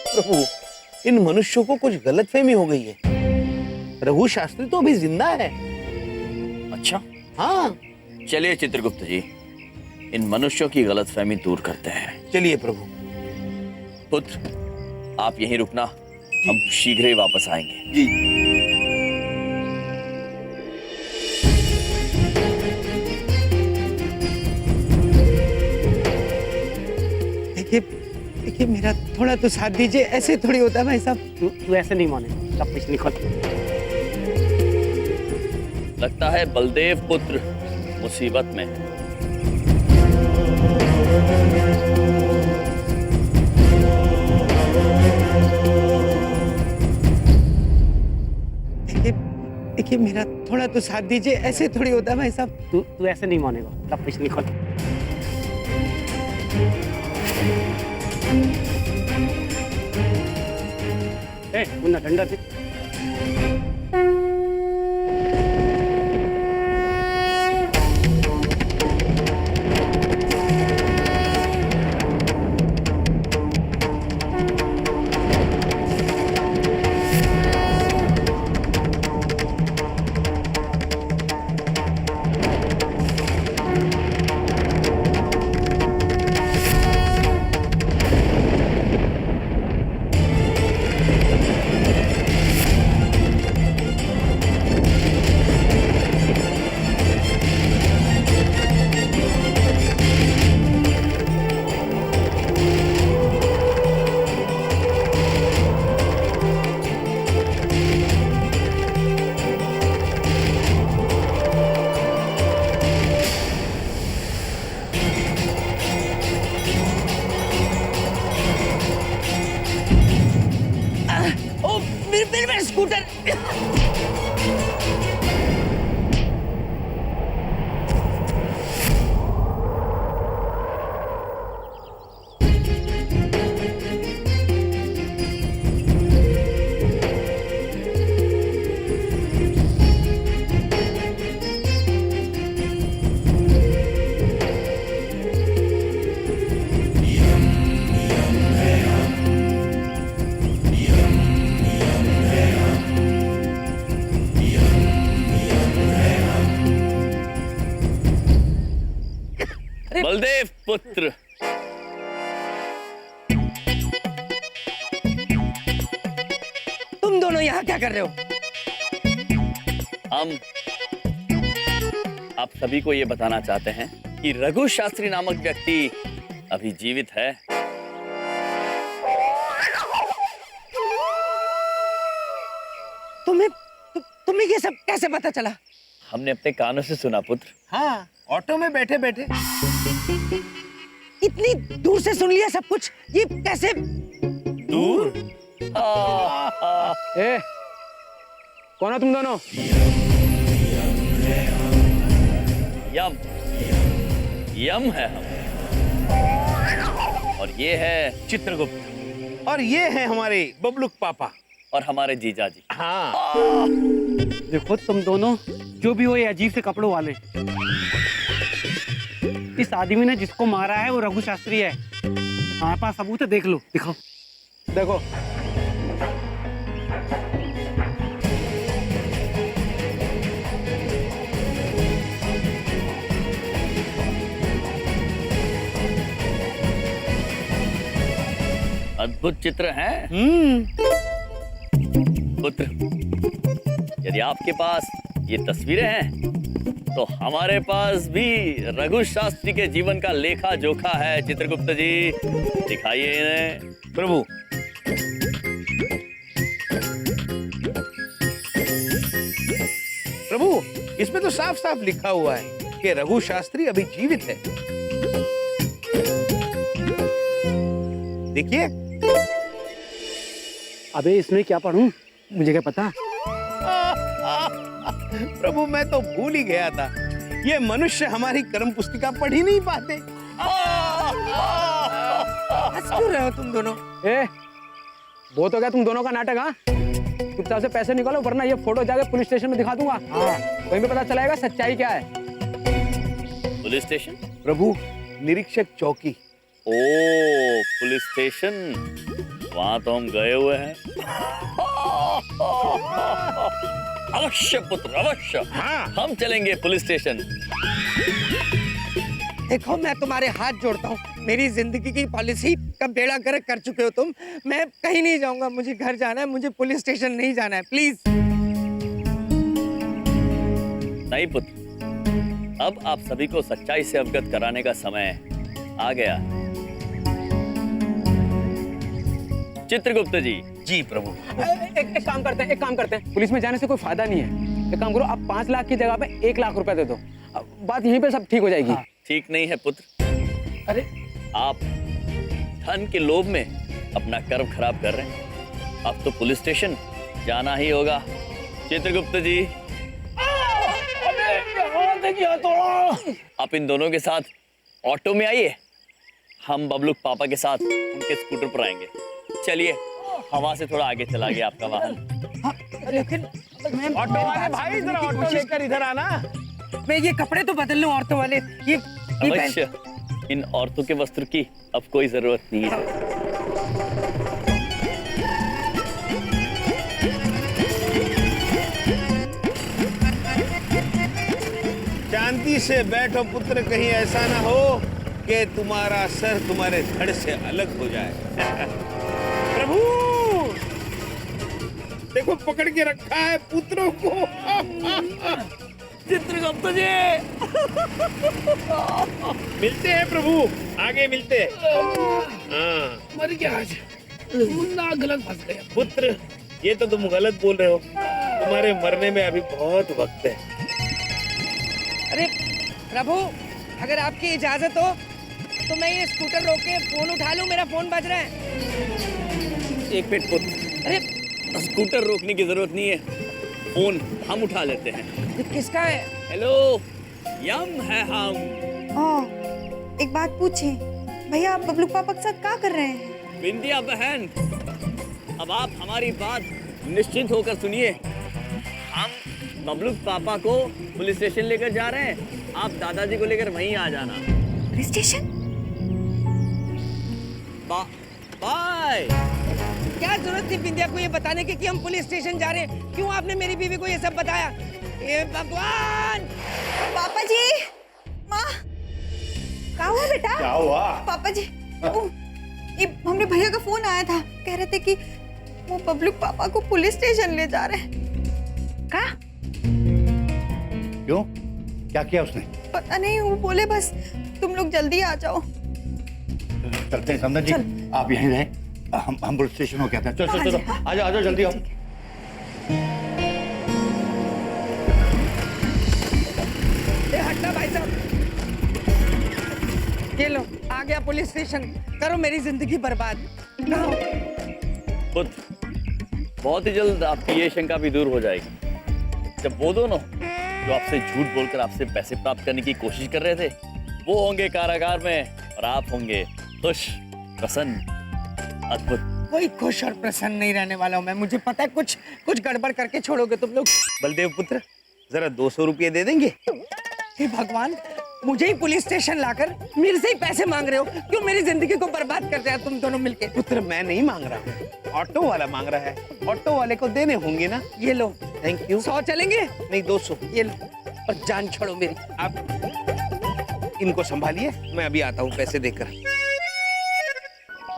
प्रभु इन मनुष्यों को कुछ गलतफहमी हो गई है। रघु शास्त्री तो अभी जिंदा है। अच्छा, हाँ। चलिए चित्रगुप्त जी, इन मनुष्यों की गलतफहमी दूर करते हैं। चलिए प्रभु। पुत्र, आप यहीं रुकना, हम शीघ्र ही वापस आएंगे। जी। देखिए मेरा थोड़ा तो साथ दीजिए। ऐसे थोड़ी होता है भाई साहब। तू ऐसे नहीं मानेगा। सब कुछ निकल। लगता है बलदेव पुत्र मुसीबत में है। देखिए मेरा थोड़ा तो साथ दीजिए। ऐसे थोड़ी होता है भाई साहब। तू ऐसे नहीं मानेगा। सब कुछ निकल। मुन्ना डंडा दे। बलदेव पुत्र, तुम दोनों यहाँ क्या कर रहे हो? हम आप सभी को ये बताना चाहते हैं कि रघु शास्त्री नामक व्यक्ति अभी जीवित है। तुम्हें ये सब कैसे पता चला? हमने अपने कानों से सुना पुत्र। हाँ, ऑटो में बैठे बैठे। इतनी दूर से सुन लिया सब कुछ, ये कैसे? दूर? ए, कौन हो तुम दोनों? यम, यम है हम, और ये है चित्रगुप्त, और ये है हमारे बबलुक पापा और हमारे जीजाजी। हाँ। देखो तुम दोनों जो भी हो, ये अजीब से कपड़ों वाले। इस आदमी ने जिसको मारा है वो रघु शास्त्री है। हमारे पास सबूत है, देख लो, दिखाओ। देखो, अद्भुत चित्र है पुत्र। यदि आपके पास ये तस्वीरें हैं तो हमारे पास भी रघु शास्त्री के जीवन का लेखा जोखा है। चित्रगुप्त जी, दिखाइए इन्हें। प्रभु, प्रभु, इसमें तो साफ साफ लिखा हुआ है कि रघु शास्त्री अभी जीवित है। देखिए। अबे इसमें क्या पढ़ूं? मुझे क्या पता। प्रभु, मैं तो भूल ही गया था, ये मनुष्य हमारी कर्म पुस्तिका पढ़ ही नहीं पाते। हंस क्यों रहे हो तुम दोनों? ए, बहुत हो गया तुम दोनों का नाटक। हाँ, चुपचाप से पैसे निकालो, वरना ये फोटो जाके पुलिस स्टेशन में दिखा दूंगा। हाँ, वहीं पे पता चलाएगा सच्चाई क्या है। Police station? प्रभु, निरीक्षक चौकी। ओ, पुलिस स्टेशन, वहां तो हम गए हुए हैं। अवश्य पुत्र, अवश्य। हाँ, हम चलेंगे पुलिस स्टेशन। देखो, मैं तुम्हारे हाथ जोड़ता हूँ, मेरी जिंदगी की पॉलिसी का बेड़ा गर्क कर चुके हो तुम। मैं कहीं नहीं जाऊंगा, मुझे घर जाना है, मुझे पुलिस स्टेशन नहीं जाना है, प्लीज। नहीं पुत्र, अब आप सभी को सच्चाई से अवगत कराने का समय आ गया। चित्रगुप्त जी। जी प्रभु। एक काम करते हैं, पुलिस में जाने से कोई फायदा नहीं है। एक काम करो, आप 5 लाख की जगह पे 1 लाख रुपए दे दो, बात यहीं पे सब ठीक हो जाएगी। हाँ। ठीक नहीं है पुत्र। अरे, आप धन के लोभ में अपना कर्म खराब कर रहे हैं। अब तो पुलिस स्टेशन जाना ही होगा। चित्रगुप्त जी, आप इन दोनों के साथ ऑटो में आइए, हम बबलुक पापा के साथ उनके स्कूटर पर आएंगे। चलिए, हवा से थोड़ा आगे चला गया आपका वाहन। लेकिन ऑटो वाले भाई, जरा ऑटो लेकर इधर आना। मैं ये कपड़े तो बदल लूं औरतों वाले। ये अवश्य, इन औरतों के वस्त्र की अब कोई जरूरत नहीं है। शांति से बैठो पुत्र, कहीं ऐसा ना हो कि तुम्हारा सर तुम्हारे धड़ से अलग हो जाए। प्रभु, देखो पकड़ के रखा है पुत्रों को। चित्रगुप्त जी, मिलते हैं प्रभु, आगे मिलते हैं। हाँ, मर गया आज, मुन्ना गलत फंस गया। पुत्र, ये तो तुम गलत बोल रहे हो, तुम्हारे मरने में अभी बहुत वक्त है। अरे प्रभु, अगर आपकी इजाजत हो तो मैं ये स्कूटर रोक के फोन उठा लूं, मेरा फोन बज रहा है। एक मिनट पुत्र, अरे स्कूटर रोकने की जरूरत नहीं है, फोन हम उठा लेते हैं। ये किसका है? हेलो, यम है हम। एक बात पूछें भैया, आप बबलू पापा के साथ क्या कर रहे हैं? बिंदिया बहन, अब आप हमारी बात निश्चिंत होकर सुनिए। हम बबलू पापा को पुलिस स्टेशन लेकर जा रहे हैं, आप दादाजी को लेकर वहीं आ जाना। Police station? बाय। क्या जरूरत थी बिंदिया को ये बताने की कि हम पुलिस स्टेशन जा रहे हैं? क्यों आपने मेरी बीवी को ये सब बताया? हे भगवान! पापा जी, माँ, क्या हुआ बेटा क्या हुआ? पापा जी ये हमने भैया का फोन आया था, कह रहे थे कि वो बबलू पापा को पुलिस स्टेशन ले जा रहे हैं। का? क्यों? क्या किया उसने? पता नहीं, वो बोले बस तुम लोग जल्दी आ जाओ। चलते हैं समझ जी, आप यहीं रहे, हम पुलिस स्टेशन हो कहते हैं। चलो चलो चलो, आ जाओ जल्दी आओ। हटना भाई साहब, ये लो आ गया पुलिस स्टेशन, करो मेरी जिंदगी बर्बाद। बहुत ही जल्द आपकी ये शंका भी दूर हो जाएगी। जब वो दोनों जो आपसे झूठ बोलकर आपसे पैसे प्राप्त करने की कोशिश कर रहे थे, वो होंगे कारागार में और आप होंगे खुश, प्रसन्न, अद्भुत। कोई खुश और प्रसन्न नहीं रहने वाला हूँ मैं, मुझे पता है कुछ गड़बड़ करके छोड़ोगे तुम लोग। बलदेव पुत्र, जरा 200 रुपये दे देंगे? हे भगवान, मुझे ही पुलिस स्टेशन लाकर मेरे से ही पैसे मांग रहे हो, क्यों मेरी जिंदगी को बर्बाद कर दिया तुम दोनों मिलके? पुत्र मैं नहीं मांग रहा हूँ, ऑटो वाला मांग रहा है, ऑटो वाले को देने होंगे ना। ये लो। Thank you. 100 चलेंगे? नहीं 200। ये लो और जान छोड़ो मेरी। आप इनको संभालिए, मैं अभी आता हूँ पैसे देकर।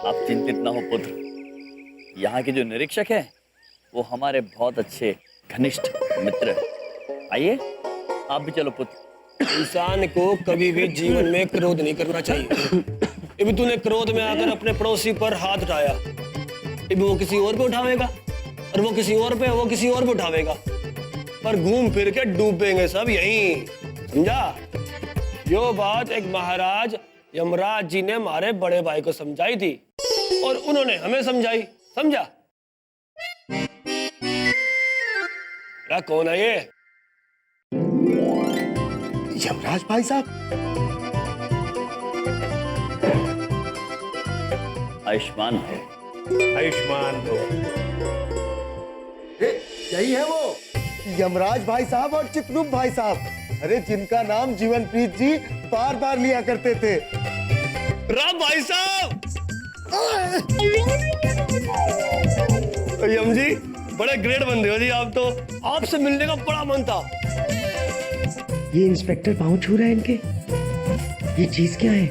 आप चिंतित ना हो पुत्र, यहाँ के जो निरीक्षक हैं वो हमारे बहुत अच्छे घनिष्ठ मित्र हैं। आइए आप भी चलो पुत्र। इंसान को कभी भी जीवन में क्रोध नहीं करना चाहिए। अभी तूने क्रोध में आकर अपने पड़ोसी पर हाथ उठाया, अभी वो किसी और पे उठावेगा, और वो किसी और पे, वो किसी और पे उठावेगा, पर घूम फिर के डूबेंगे सब यहीं, समझा? यो बात एक महाराज यमराज जी ने हमारे बड़े भाई को समझाई थी और उन्होंने हमें समझाई, समझा? क्या कौन है ये? यमराज भाई साहब। आयुष्मान हो। आयुष्मान हो। यही है वो यमराज भाई साहब और चित्रगुप्त भाई साहब, अरे जिनका नाम जीवनप्रीत जी बार बार लिया करते थे। राम भाई साहब। यम जी बड़े ग्रेट बंदे हो जी आप तो, आपसे मिलने का बड़ा मन था। ये इंस्पेक्टर पाँव छू रहा है इनके, ये चीज क्या है?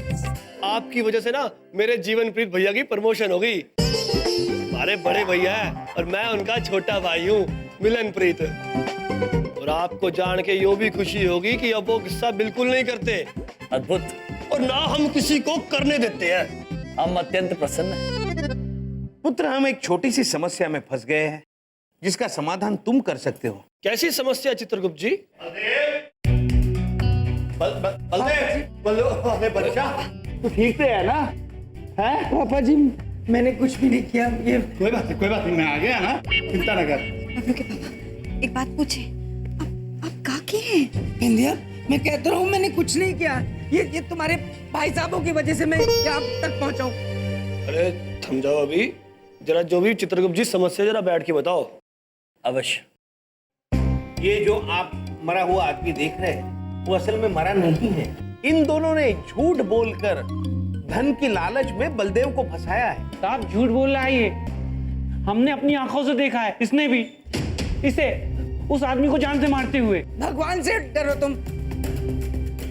आपकी वजह से ना मेरे जीवनप्रीत भैया की प्रमोशन हो गई। हमारे बड़े भैया हैं और मैं उनका छोटा भाई हूँ मिलनप्रीत। और आपको जान के यो भी खुशी होगी कि अब वो गुस्सा बिल्कुल नहीं करते। अद्भुत। और ना हम किसी को करने देते हैं। हम अत्यंत प्रसन्न हैं। पुत्र हम एक छोटी सी समस्या में फंस गए हैं, जिसका समाधान तुम कर सकते हो। कैसी समस्या चित्रगुप्त जी? बच्चा तू ठीक से है ना? है पापा जी मैंने कुछ भी नहीं किया। ये कोई बात नहीं, मैं आ गया ना, चिंता न कर। बबलू के पापा एक बात पूछे, आप का किए हैं? इंदिया मैं कहता रहा हूँ मैंने कुछ नहीं किया, ये तुम्हारे भाई साहबों की वजह से मैं यहाँ तक पहुँचा हूँ। अरे थम जाओ अभी, जरा जो भी चित्रगुप्त जी समस्या जरा बैठ के बताओ। अवश्य। ये जो आप मरा हुआ आदमी देख रहे हैं वो असल में मरा नहीं है। इन दोनों ने झूठ बोलकर धन की लालच में बलदेव को फंसाया है। साहब झूठ बोल रहा है ये, हमने अपनी आंखों से देखा है, इसने भी इसे उस आदमी को जान से मारते हुए। भगवान से डरो तुम।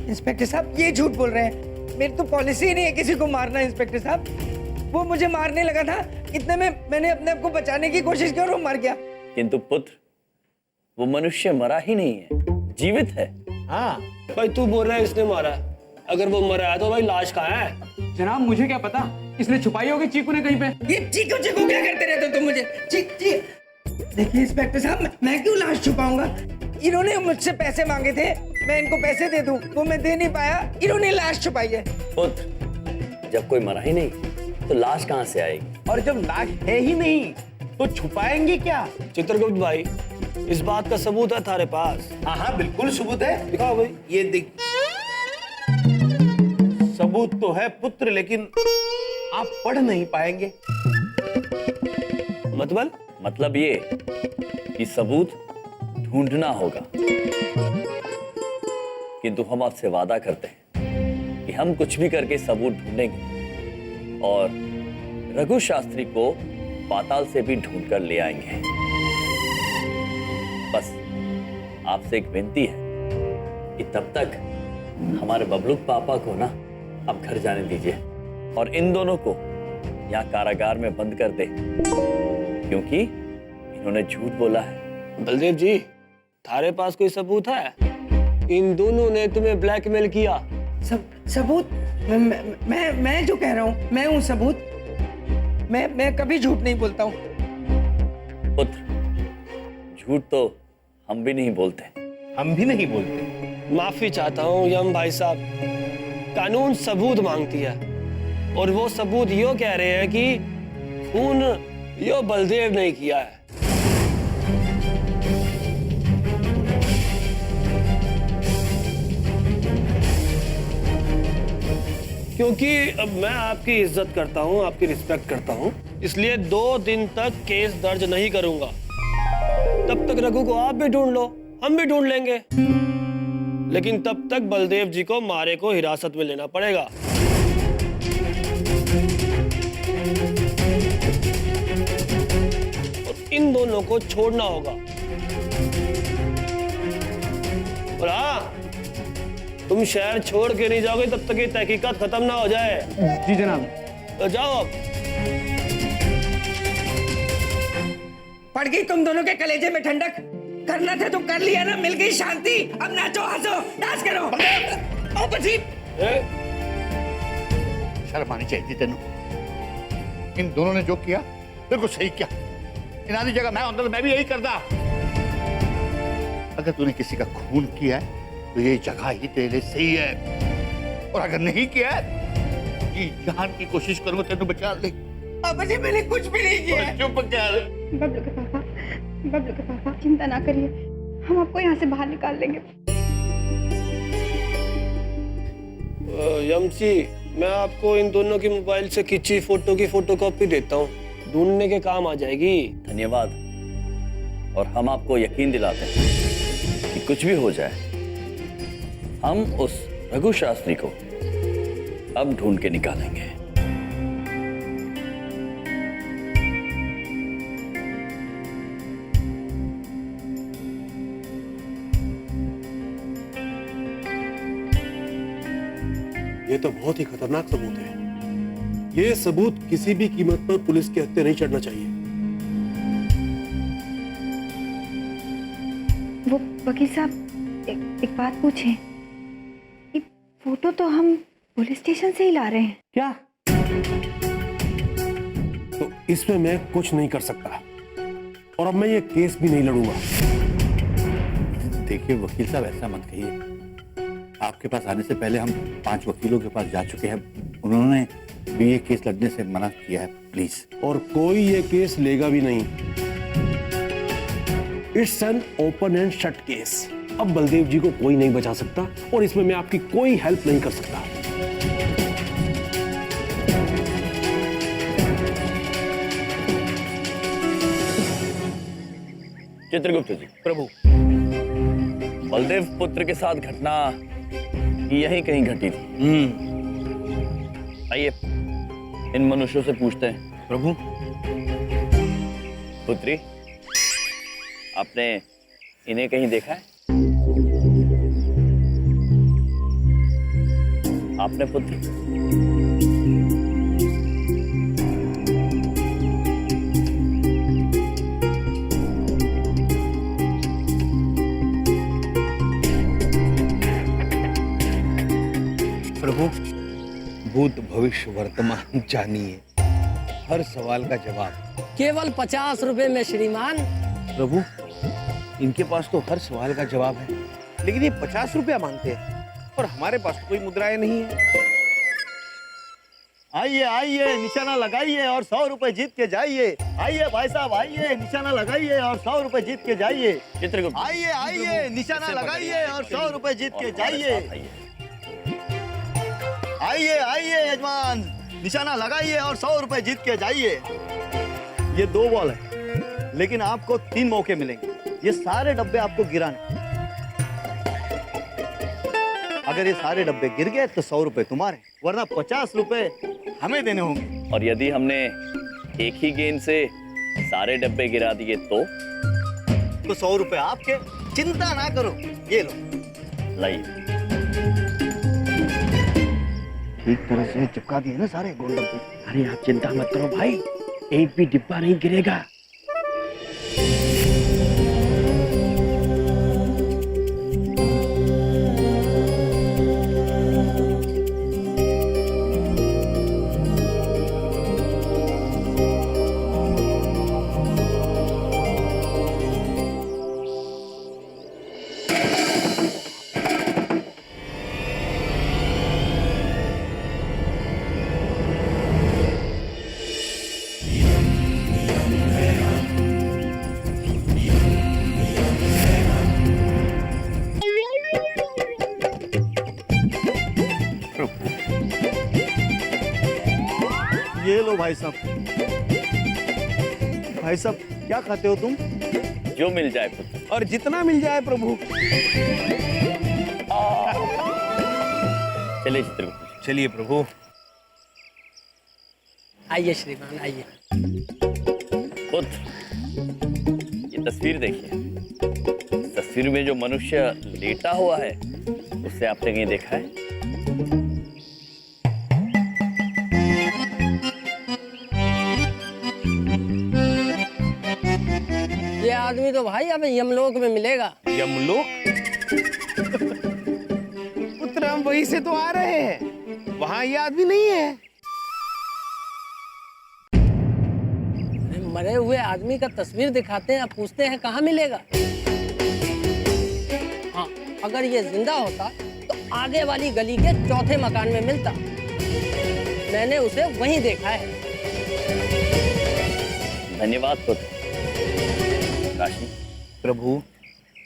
इंस्पेक्टर साहब ये झूठ बोल रहे हैं, मेरी तो पॉलिसी ही नहीं है किसी को मारना। इंस्पेक्टर साहब वो मुझे मारने लगा था, इतने में मैंने अपने आप को बचाने की कोशिश की और वो मर गया। किंतु पुत्र वो मनुष्य मरा ही नहीं है, जीवित है। हाँ भाई तू बोल रहा है इसने मारा है, अगर वो मरा है तो भाई लाश कहाँ है? जनाब मुझे क्या पता, इसने छुपाई होगी चीकू ने कहीं पे। ये चीकू चीकू क्या करते रहते हो तुम मुझे? देखिए इंस्पेक्टर साहब मैं क्यों लाश छुपाऊंगा? इन्होंने मुझसे पैसे मांगे थे, मैं इनको पैसे दे दूं, वो मैं दे नहीं पाया, इन्होंने लाश छुपाई है। पुत्र जब कोई मरा ही नहीं तो लाश कहाँ से आएगी? और जब लाश है ही नहीं तो छुपाएंगे क्या? चित्रगुप्त भाई इस बात का सबूत है थारे पास? हाँ बिल्कुल सबूत है, दिखाओ भाई। ये देख, सबूत तो है पुत्र, लेकिन आप पढ़ नहीं पाएंगे। मतलब ये कि सबूत ढूंढना होगा। किंतु हम आपसे वादा करते हैं कि हम कुछ भी करके सबूत ढूंढेंगे और रघु शास्त्री को पाताल से भी ढूंढ कर ले आएंगे। बस आपसे एक विनती है कि तब तक हमारे बबलू पापा को ना अब घर जाने दीजिए और इन दोनों को यहाँ कारागार में बंद कर दे, क्योंकि इन्होंने झूठ बोला है। बलदेव जी, थारे पास कोई सबूत है? इन दोनों ने तुम्हें ब्लैकमेल किया। सबूत? मैं जो कह रहा हूँ, मैं हूँ सबूत। मैं कभी झूठ नहीं बोलता हूँ। पुत्र, झूठ तो हम भी नहीं बोलते। हम भी नहीं बोलते। माफी चाहता हूँ यम भाई साहब, कानून सबूत मांगती है और वो सबूत यो कह रहे हैं कि खून यो बलदेव ने किया है। क्योंकि अब मैं आपकी इज्जत करता हूँ, आपकी रिस्पेक्ट करता हूँ, इसलिए 2 दिन तक केस दर्ज नहीं करूंगा। तब तक रघु को आप भी ढूंढ लो, हम भी ढूंढ लेंगे, लेकिन तब तक बलदेव जी को मारे को हिरासत में लेना पड़ेगा। और इन दोनों को छोड़ना होगा। और हाँ, तुम शहर छोड़ के नहीं जाओगे तब तक ये तहकीकात खत्म ना हो जाए। जी जनाब। तो जाओ अब। पड़ गई तुम दोनों के कलेजे में ठंडक। करना था तो कर लिया ना, मिल गई शांति। अब नाचो, हंसो, डांस करो। ओ बची। शर्म आनी चाहिए तेनू। इन दोनों ने जो किया बिल्कुल सही किया। इन्हां जगह मैं होता तो मैं भी यही करता। अगर तूने किसी का खून किया है तो ये जगह ही तेरे लिए सही है, और अगर नहीं किया है जी जान की कोशिश करूंगा तेनू बचा ले। अब जी मैंने कुछ भी नहीं किया। चुप कर। बबलू के पापा चिंता ना करिए, हम आपको यहाँ से बाहर निकाल लेंगे। यमसी, मैं आपको इन दोनों की मोबाइल से खींची फोटो की फोटोकॉपी देता हूँ, ढूंढने के काम आ जाएगी। धन्यवाद। और हम आपको यकीन दिलाते हैं कि कुछ भी हो जाए, हम उस रघु शास्त्री को अब ढूंढ के निकालेंगे। ये तो बहुत ही खतरनाक सबूत है। ये सबूत किसी भी कीमत पर पुलिस के हत्थे नहीं चढ़ना चाहिए। वो वकील साहब, एक बात पूछें। ये फोटो तो हम पुलिस स्टेशन से ही ला रहे हैं। क्या? तो इसमें मैं कुछ नहीं कर सकता, और अब मैं ये केस भी नहीं लड़ूंगा। देखिए वकील साहब, ऐसा मत कहिए। आपके पास आने से पहले हम 5 वकीलों के पास जा चुके हैं, उन्होंने भी ये केस लड़ने से मना किया है। प्लीज। और कोई ये केस लेगा भी नहीं। It's an open and shut case. अब बलदेव जी को कोई नहीं बचा सकता, और इसमें मैं आपकी कोई हेल्प नहीं कर सकता। चित्रगुप्त जी। प्रभु। बलदेव पुत्र के साथ घटना यहीं कहीं घटी थी। आइए इन मनुष्यों से पूछते हैं। प्रभु। पुत्री, आपने इन्हें कहीं देखा है? आपने पुत्र? प्रभु, भूत भविष्य वर्तमान जानिए, हर सवाल का जवाब। केवल 50 रुपए में श्रीमान। प्रभु, इनके पास तो हर सवाल का जवाब है, लेकिन ये 50 रुपया मांगते हैं, और हमारे पास तो कोई मुद्राएं नहीं है। आइए आइए, निशाना लगाइए और 100 रुपए जीत के जाइए। आइए भाई साहब, आइए, निशाना लगाइए और 100 रुपए जीत के जाइए। चित्रगुप्त। आइए आइए, निशाना लगाइए और 100 रुपए जीत के जाइए। आइए आइए यजमान, निशाना लगाइए और 100 रुपए जीत के जाइए। ये 2 बॉल है, लेकिन आपको 3 मौके मिलेंगे। ये सारे डब्बे आपको गिराने। अगर ये सारे डब्बे गिर गए तो 100 रुपए तुम्हारे, वरना 50 रुपए हमें देने होंगे। और यदि हमने एक ही गेंद से सारे डब्बे गिरा दिए तो 100 रुपए आपके। चिंता ना करो, ये लो। लाइए। ठीक तरह से चिपका दिए ना सारे गोल डब्बे। अरे आप चिंता मत करो भाई, एक भी डिब्बा नहीं गिरेगा। ये लो भाई साहब। भाई साहब क्या खाते हो तुम? जो मिल जाए पुत्र। और जितना मिल जाए प्रभु। चलिए चित्रगुप्त। चलिए प्रभु। आइए श्रीमान आइए। पुत्र, ये तस्वीर देखिए। तस्वीर में जो मनुष्य लेटा हुआ है उससे आपने कहीं देखा है? ये आदमी तो भाई अब यमलोक में मिलेगा। यमलोक? पुत्र हम वहीं से तो आ रहे हैं, वहां ये आदमी नहीं है। मरे हुए आदमी का तस्वीर दिखाते हैं, अब पूछते हैं कहाँ मिलेगा। हाँ, अगर ये जिंदा होता तो आगे वाली गली के चौथे मकान में मिलता। मैंने उसे वहीं देखा है। धन्यवाद पुत्र। काशी प्रभु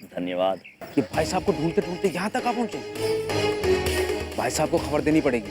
धन्यवाद। ये भाई साहब को ढूंढते ढूंढते यहाँ तक आ पहुंचे। भाई साहब को खबर देनी पड़ेगी।